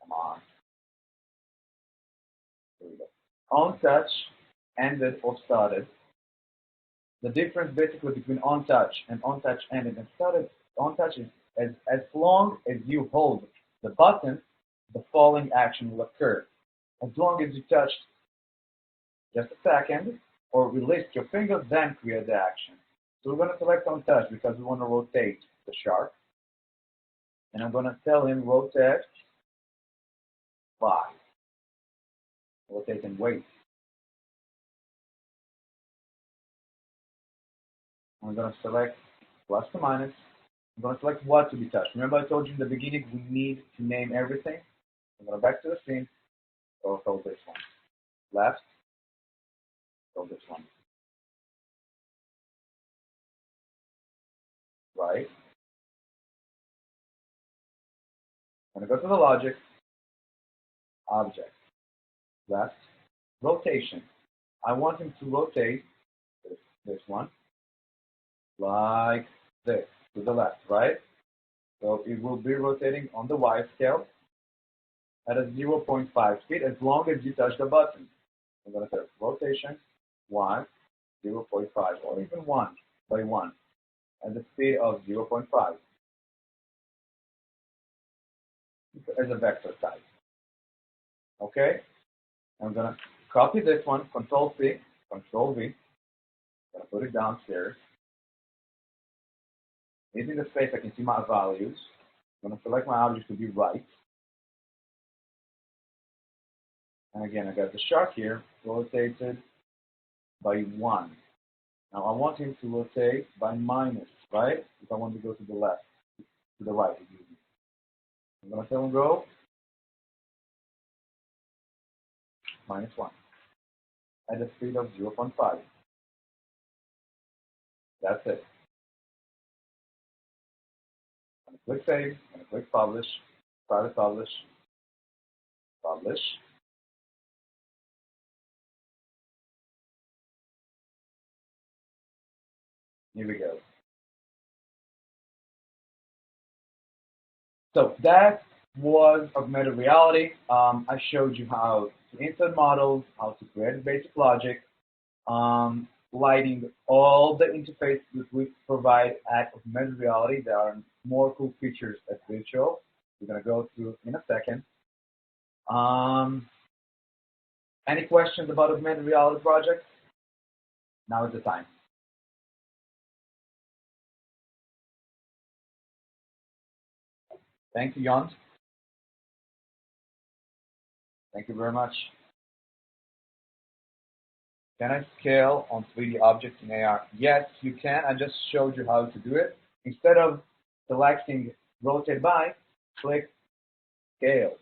Come on. Here we go. On touch, ended or started. The difference basically between on touch and on touch ended and started, on touch is as long as you hold the button, the following action will occur. As long as you touch just a second or release your finger, then create the action. So we're going to select on touch because we want to rotate the shark. And I'm going to tell him rotate by. Rotate and wait. I'm going to select plus to minus. I'm going to select what to be touched. Remember I told you in the beginning we need to name everything. I'm going to go back to the scene. So hold this one. Left. Hold this one. Right. I'm going to go to the logic. Object. Left. Rotation. I want him to rotate this one, like this, to the left, right? So it will be rotating on the Y scale at a 0.5 speed as long as you touch the button. I'm going to say rotation Y 0.5 or even 1 by 1 at the speed of 0.5 as a vector type. Okay? I'm going to copy this one, Control C, Control V. I'm going to put it downstairs. Using the space, I can see my values. I'm going to select my object to be right. And again, I got the shark here rotated by 1. Now I want him to rotate by minus, right? If I want to go to the left, to the right. I'm going to tell him go minus 1 at a speed of 0.5. That's it. I'm going to click save. I'm going to click publish. Private publish. Publish. Here we go. So that was augmented reality. I showed you how to insert models, how to create basic logic, lighting all the interfaces that we provide at augmented reality. There are more cool features at virtual. We're going to go through in a second. Any questions about augmented reality projects? Now is the time. Thank you, Jan. Thank you very much. Can I scale on 3D objects in AR? Yes, you can. I just showed you how to do it. Instead of selecting rotate by, click scale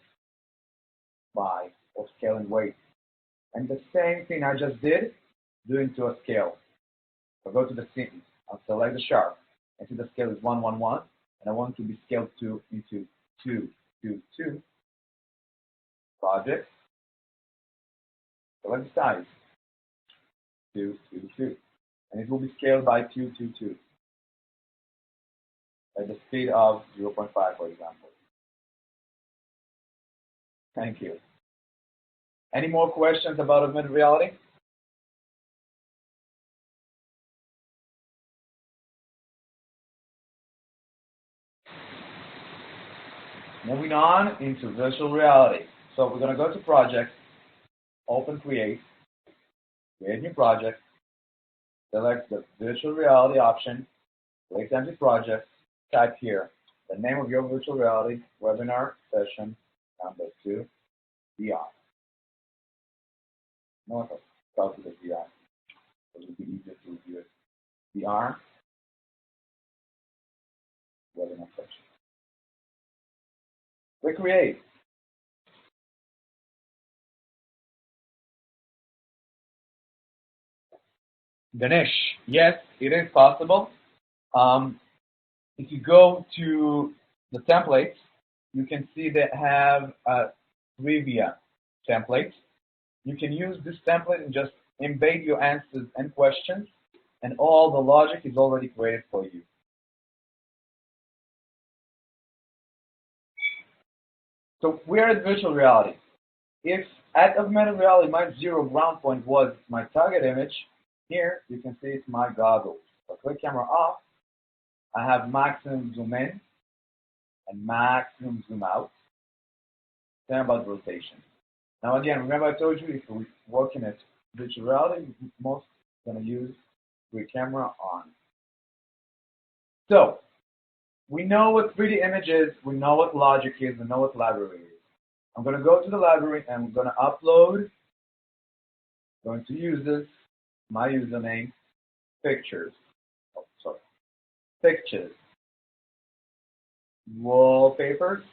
by or scale and weight. And the same thing I just did, do into a scale. I'll go to the scene. I'll select the sharp. I see the scale is 1, 1, 1, and I want to be scaled into 2, 2, 2. Project. Select the size. 2, 2, 2. And it will be scaled by 2, 2, 2. At the speed of 0.5, for example. Thank you. Any more questions about augmented reality? Moving on into virtual reality. So we're going to go to Project, Open Create, Create New Project, select the virtual reality option, click Empty Project, type here the name of your virtual reality webinar session number 2, VR. No, start with the VR. It will be easier to review it. VR webinar session. Click Create. Ganesh, yes, it is possible. If you go to the templates, you can see they have a trivia template. You can use this template and just embed your answers and questions, and all the logic is already created for you. So we're at virtual reality. If at augmented reality my zero ground point was my target image, here you can see it's my goggles. So click camera off. I have maximum zoom in and maximum zoom out. Same about rotation. Now again, remember I told you if we're working at virtual reality, most going to use with camera on. So we know what 3D image is, we know what logic is, we know what library is. I'm going to go to the library and I'm going to upload, going to use this, my username, pictures. Oh, sorry. Pictures. Wallpapers.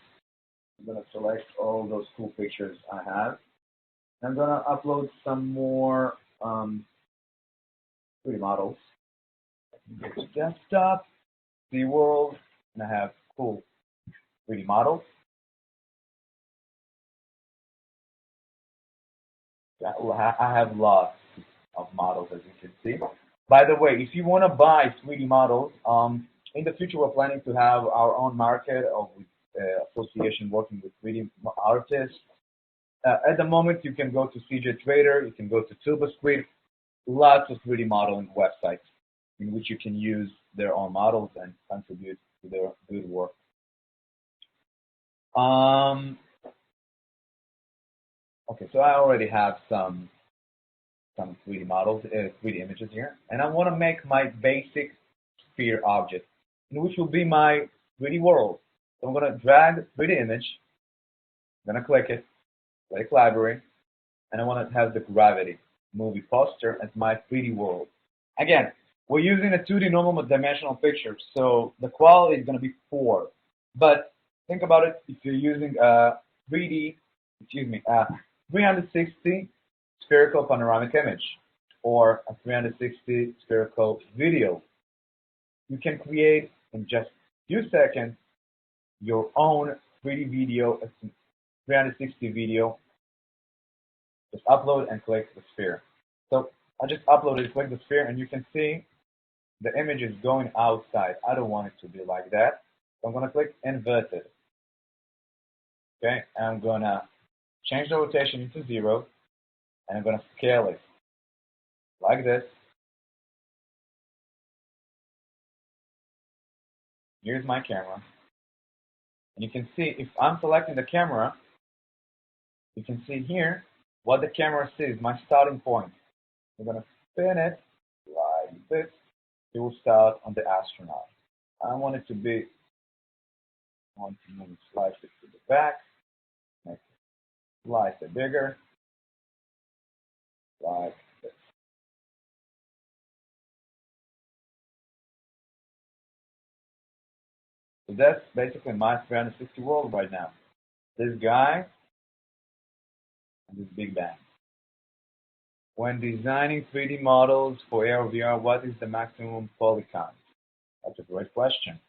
I'm going to select all those cool pictures I have. I'm going to upload some more 3D models. Go to desktop, SeaWorld, and I have cool 3D models. I have lots of models, as you can see. By the way, if you want to buy 3D models, in the future we're planning to have our own market of association working with 3D artists. At the moment, you can go to CJ Trader, you can go to TurboScript, lots of 3D modeling websites in which you can use their own models and contribute to their good work. Okay, so I already have some 3D models, 3D images here, and I want to make my basic sphere object, which will be my 3D world. So I'm going to drag 3D image, I'm going to click it, click library, and I want to have the gravity movie poster as my 3D world. Again, we're using a 2D normal dimensional picture, so the quality is going to be 4. But think about it, if you're using a 360 spherical panoramic image or a 360 spherical video, you can create in just a few seconds your own 3D video, a 360 video. Just upload and click the sphere. So I just uploaded, click the sphere, and you can see the image is going outside. I don't want it to be like that. So I'm going to click inverted. Okay, and I'm going to change the rotation into 0, and I'm going to scale it like this. Here's my camera. And you can see if I'm selecting the camera, you can see here what the camera sees, my starting point. I'm going to spin it like this. It will start on the astronaut. I want it to be, I want to move slice it to the back, make it slice it bigger, like this. So that's basically my 360 world right now. This guy and this Big Bang. When designing 3D models for AR VR, what is the maximum poly count? That's a great question.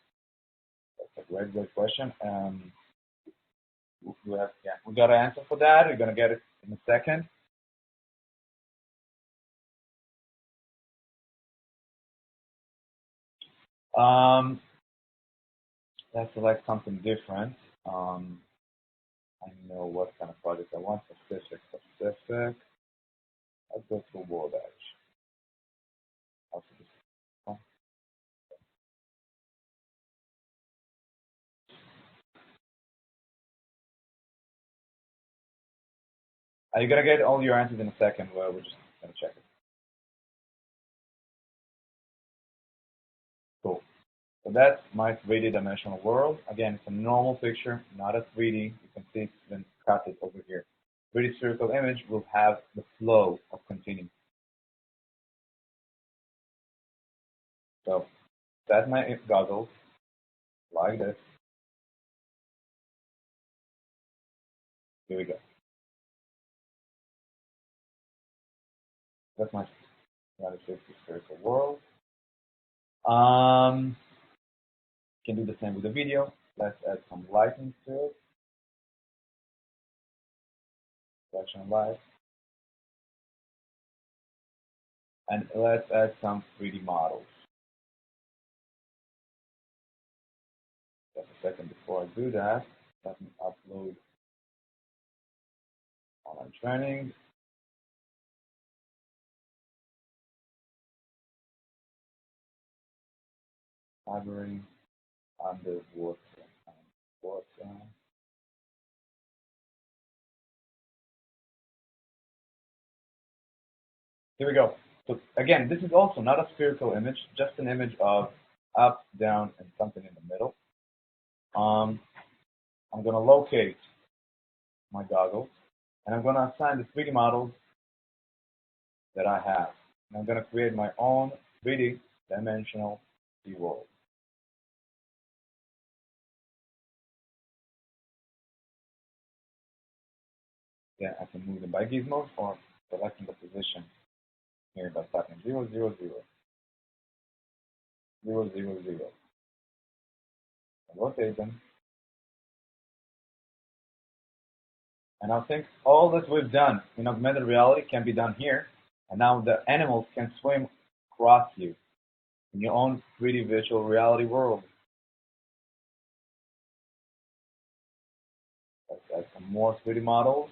That's a great question. We got an answer for that. We're gonna get it in a second. Let's select something different. I know what kind of project I want. Specific. Let's go to World Edge. You're gonna get all your answers in a second. Where we're just gonna check it. Cool. So that's my 3D dimensional world. Again, it's a normal picture, not a 3D. You can see it's been cut it over here. 3D spherical image will have the flow of continuing. So that's my goggles, like this. Here we go. That's my 360 spherical world. Can do the same with the video. Let's add some lighting to it. Selection light. And let's add some 3D models. Just a second before I do that, let me upload online training. Library, underwater. Here we go. So again, this is also not a spherical image, just an image of up, down, and something in the middle. I'm going to locate my goggles, and I'm going to assign the 3D models that I have. And I'm going to create my own 3D dimensional world. Then I can move them by gizmos or selecting the position here by typing 0, 0, 0, 0, 0, 0. Rotate them. And I think all that we've done in augmented reality can be done here. And now the animals can swim across you in your own 3D virtual reality world. Let's add some more 3D models.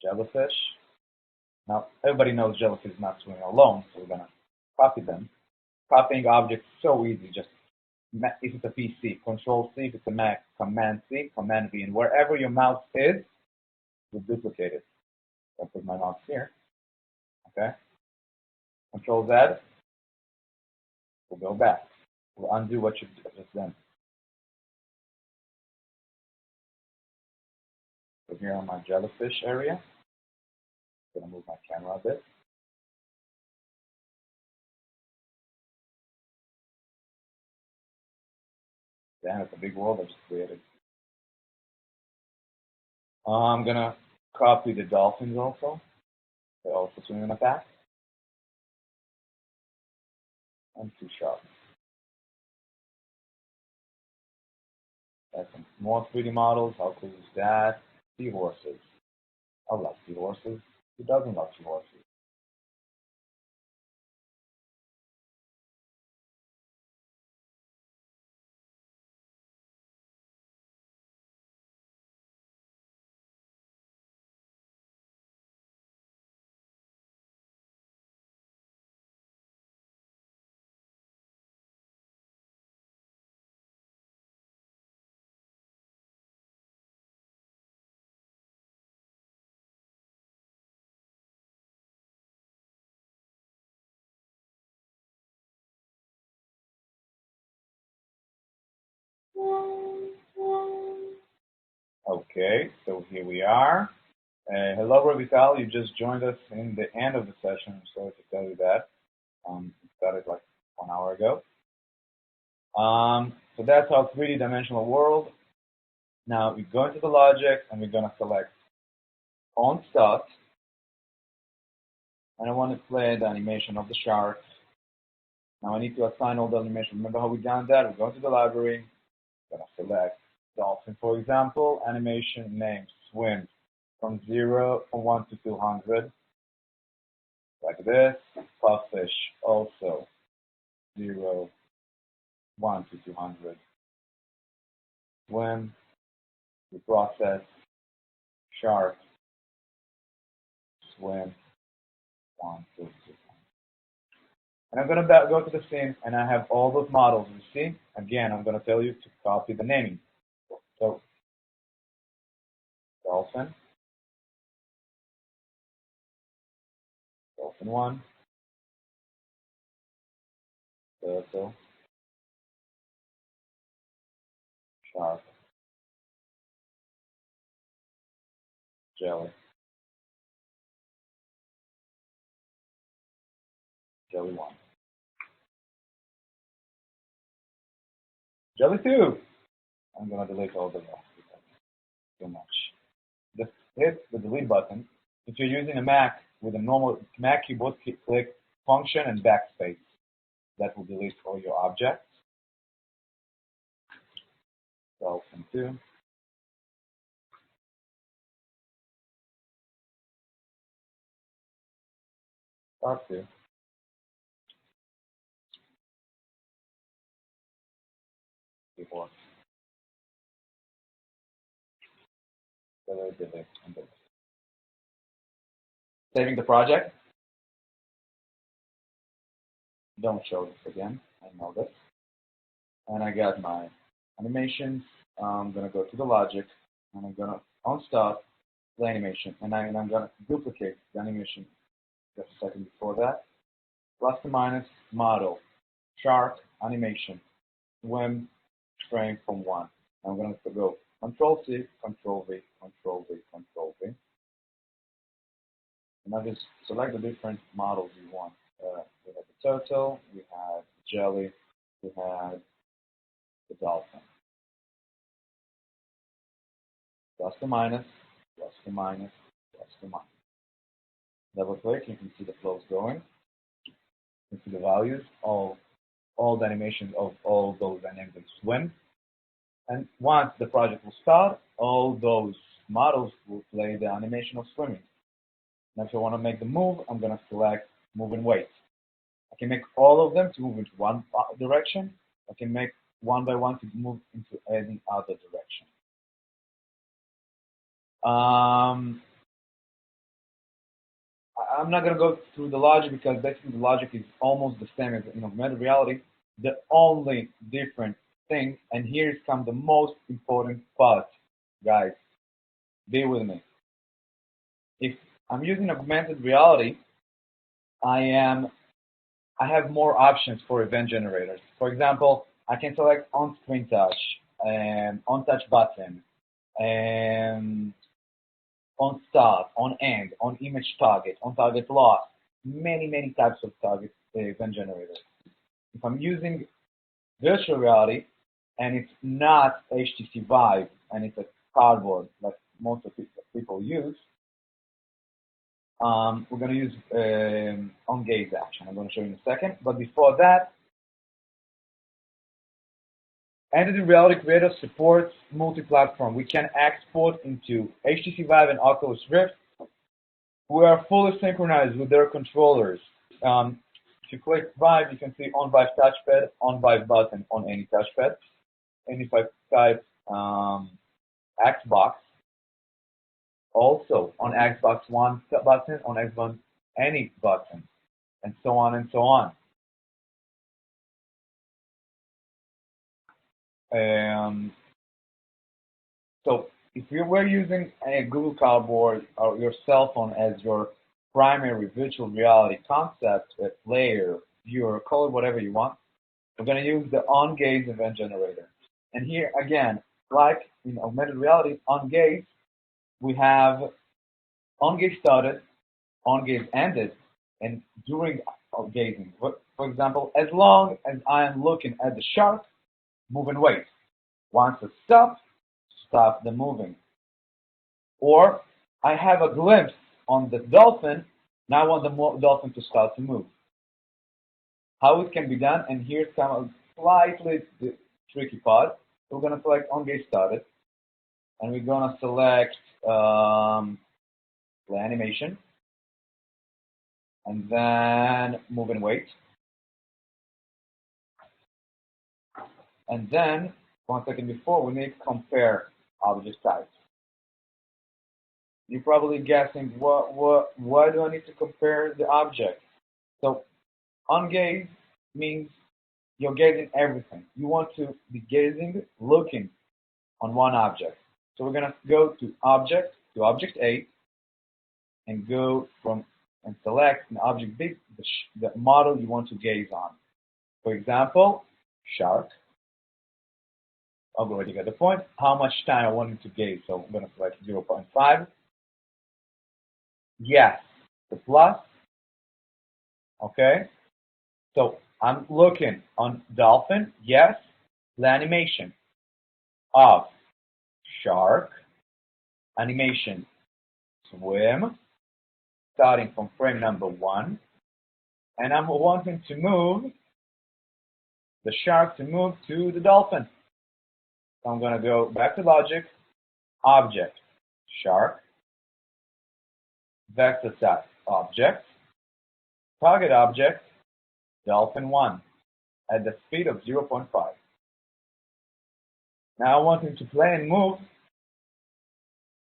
Jellyfish. Now, everybody knows jellyfish is not swimming alone, so we're going to copy them. Copying objects is so easy. Just if it's a PC, Control-C. If it's a Mac, Command-C, Command-V. And wherever your mouse is, we'll duplicate it. I'll put my mouse here. Okay? Control-Z. We'll go back. We'll undo what you've just done. So here on my jellyfish area, I'm going to move my camera a bit. Damn, it's a big world I just created. I'm going to copy the dolphins also. They also swim in the pack. And 2 sharks. That's some more 3D models. How cool is that? Seahorses. I love seahorses. Who doesn't love seahorses? Okay, so here we are. Hello, Rovital. You just joined us in the end of the session. I'm sorry to tell you that. It started like 1 hour ago. So that's our 3D dimensional world. Now we go into the logic and we're going to select on start. And I want to play the animation of the shark. Now I need to assign all the animation. Remember how we done that? We go to the library. I'm going to select dolphin, for example. Animation name swim from 1 to 200. Like this. Puffish also 0, 1 to 200. Swim. Reprocess. Shark. Swim. 1 to 200. And I'm going to go to the scene, and I have all those models. You see? Again, I'm going to tell you to copy the naming. So, dolphin. Dolphin 1. Turtle. Shark. Jelly. Jelly 1. Jelly 2. I'm going to delete all the rest because it's too much. Just hit the delete button. If you're using a Mac with a normal Mac keyboard, click Function and Backspace. That will delete all your objects. Dolphin 2. Shark 2. Keyboard. Delete, delete, and delete. Saving the project. Don't show this again. I know this. And I got my animations. I'm going to go to the logic, and I'm going to on start the animation, and I'm going to duplicate the animation just a second before that. Plus and minus model, shark, animation, swim, frame from 1. I'm going to go Control-C, Control-V, Control-V, Control-V. And I just select the different models you want. We have the turtle, we have the jelly, we have the dolphin. Plus to minus, plus to minus, plus to minus. Double click, you can see the flows going. You can see the values, all the animations of all those dynamics swim. And once the project will start, all those models will play the animation of swimming. Now if I want to make the move, I'm going to select move and wait. I can make all of them to move into one direction. I can make one by one to move into any other direction. I'm not going to go through the logic because basically the logic is almost the same as in augmented reality. The only different thing, and here comes the most important part, guys. Be with me. If I'm using augmented reality, I have more options for event generators. For example, I can select on-screen touch, on-touch button, on start, on end, on image target, on target loss, many types of target event generators. If I'm using virtual reality and it's not HTC Vive and it's a cardboard like most of people use, we're going to use on gaze action. I'm going to show you in a second. But before that, ENTiTi Reality Creator supports multi-platform. We can export into HTC Vive and Oculus Rift. We are fully synchronized with their controllers. If you click Vive, you can see on Vive touchpad, on Vive button on any touchpad. And if I type Xbox, also on Xbox One button, on Xbox any button, and so on and so on. So if you were using a Google Cardboard or your cell phone as your primary virtual reality concept, player, viewer, call it whatever you want, we're going to use the on-gaze event generator. And here again, like in augmented reality, on-gaze, we have on-gaze started, on-gaze ended, and during gazing. For example, as long as I am looking at the shark, move and wait. Once it stops, stop the moving. Or I have a glimpse on the dolphin, now I want the dolphin to start to move. How it can be done, and here's kind of slightly the tricky part. We're going to select on gaze started, and we're going to select play animation, and then move and wait. And then, 1 second before, we need to compare object types. You're probably guessing, why do I need to compare the object? So, on gaze means you're gazing everything. You want to be gazing, looking on one object. So we're going to go to object A, and go from and select an object B, the model you want to gaze on. For example, shark. I'll go ahead and get the point. How much time I want him to gaze? So I'm going to select 0.5. Yes, the plus. Okay. So I'm looking on dolphin. Yes, the animation of shark, animation swim, starting from frame number 1, and I'm wanting to move the shark to move to the dolphin. So I'm going to go back to logic, object, shark, vector set, object, target object, dolphin 1, at the speed of 0.5. Now I want him to play and move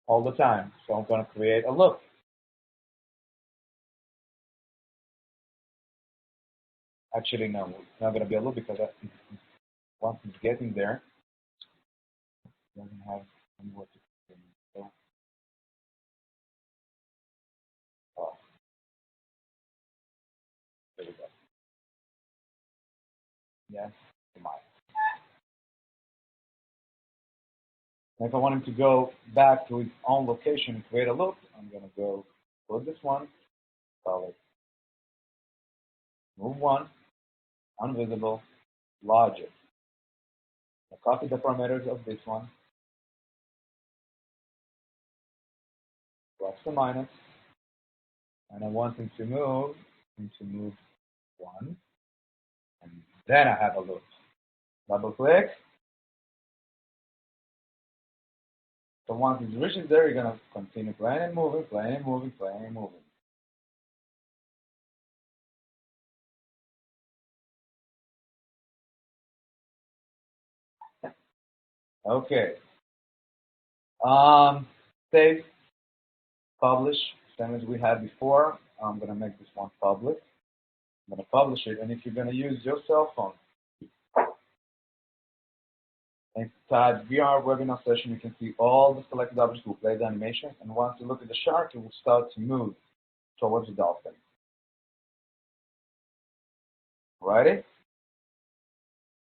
all the time, so I'm going to create a loop. Actually, no, it's not going to be a loop because once he's getting there, he doesn't have anywhere to go. So, oh, there we go. Yes, come on. And if I want him to go back to his own location and create a loop, I'm going to go for this one, call it move 1, unvisible, logic. I copy the parameters of this one, plus or minus, and I want him to move 1, and then I have a loop. Double click. So once it reaches there, you're going to continue playing and moving, playing and moving, playing and moving. Okay. Save, publish, same as we had before. I'm going to make this one public. I'm going to publish it, and if you're going to use your cell phone and type VR webinar session, you can see all the selected objects will play the animation, and once you look at the shark, it will start to move towards the dolphin. Alrighty?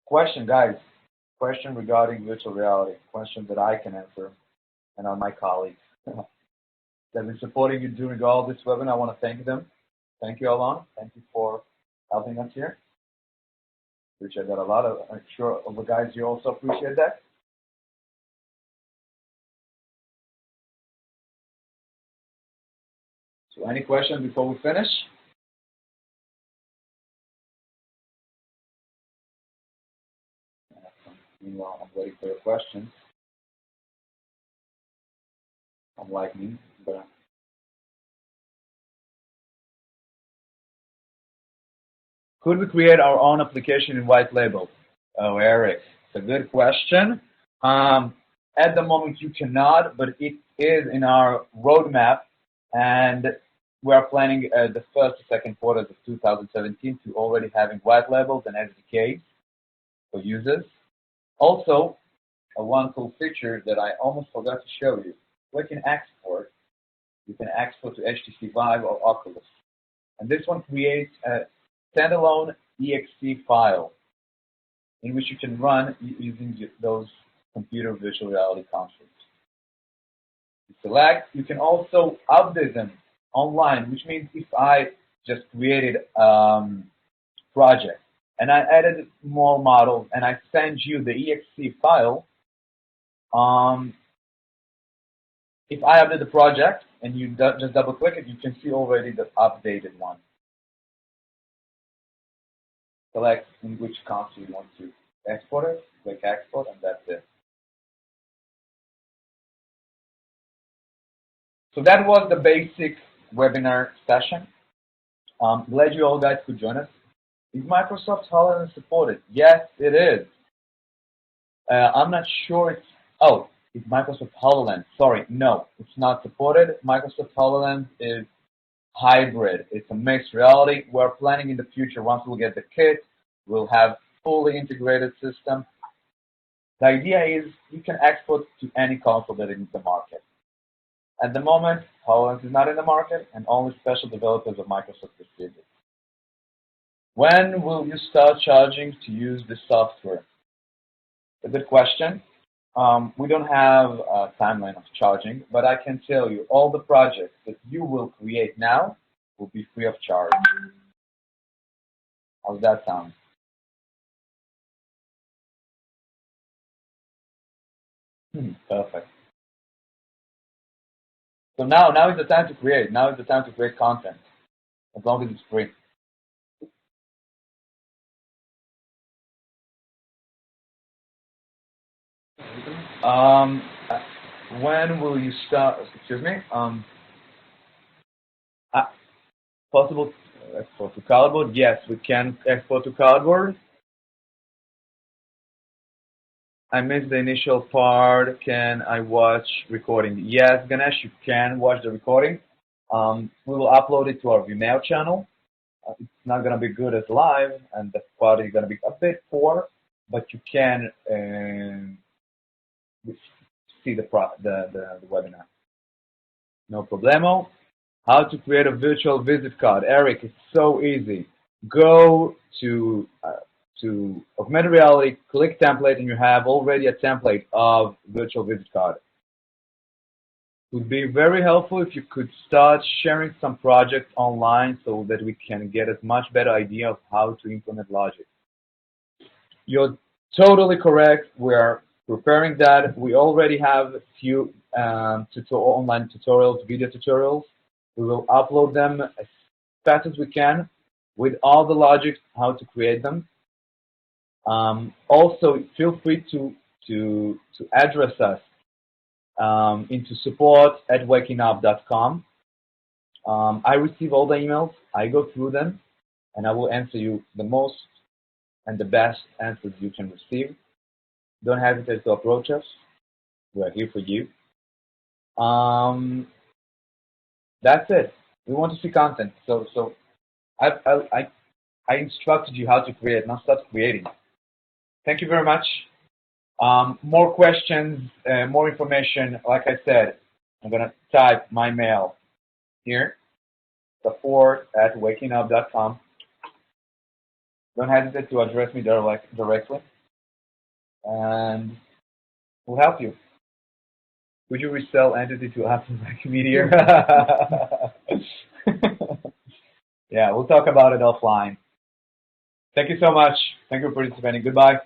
Question, guys. Question regarding virtual reality. Question that I can answer, and all my colleagues that have been supporting you during all this webinar. I want to thank them. Thank you, Alon. Thank you for helping us here. Appreciate that a lot. I'm sure all the guys, you also appreciate that. So any questions before we finish? Meanwhile, I'm waiting for your questions. Unlike me, but could we create our own application in white label? Oh, Eric, it's a good question. At the moment, you cannot, but it is in our roadmap, and we are planning the first or second quarters of 2017 to already having white labels and SDKs for users. Also, one cool feature that I almost forgot to show you, we can export. You can export to HTC Vive or Oculus. And this one creates a standalone exe file in which you can run using those computer virtual reality consoles. You select, you can also update them online, which means if I just created a project and I added more models and I send you the exe file, if I update the project and you just double click it, you can see already the updated one. Select in which console you want to export it, click export, and that's it. So that was the basic webinar session. Glad you all guys could join us. Is Microsoft HoloLens supported? Yes, it is. I'm not sure it's, oh, it's Microsoft HoloLens. Sorry, no, it's not supported. Microsoft HoloLens is hybrid. It's a mixed reality. We're planning in the future, once we'll get the kit, we'll have fully integrated system. The idea is you can export to any console that is in the market. At the moment, HoloLens is not in the market, and only special developers of Microsoft receive it. When will you start charging to use the software? A good question. We don't have a timeline of charging, but I can tell you all the projects that you will create now will be free of charge. How's that sound? Perfect. So now is the time to create. Now is the time to create content, as long as it's free. When will you start? Excuse me. Possible export to cardboard? Yes, we can export to cardboard. I missed the initial part. Can I watch recording? Yes, Ganesh, you can watch the recording. We will upload it to our Vimeo channel. It's not going to be good as live, and the quality is going to be a bit poor, but you can see the webinar. No problemo. How to create a virtual visit card. Eric, it's so easy. Go to augmented reality, click template, and you have already a template of virtual visit card. It would be very helpful if you could start sharing some projects online so that we can get a much better idea of how to implement logic. You're totally correct. We are preparing that. We already have a few online tutorials, video tutorials. We will upload them as fast as we can with all the logic, how to create them. Also, feel free to address us into support@wakingup.com. I receive all the emails. I go through them, and I will answer you the most and the best answers you can receive. don't hesitate to approach us. We are here for you. That's it. We want to see content. So I instructed you how to create, now start creating. Thank you very much. More questions, more information. Like I said, I'm going to type my mail here, support@wakingup.com. Don't hesitate to address me directly, and we'll help you. Could you resell Entity to Apple Media? Yeah, we'll talk about it offline. Thank you so much. Thank you for participating. Goodbye.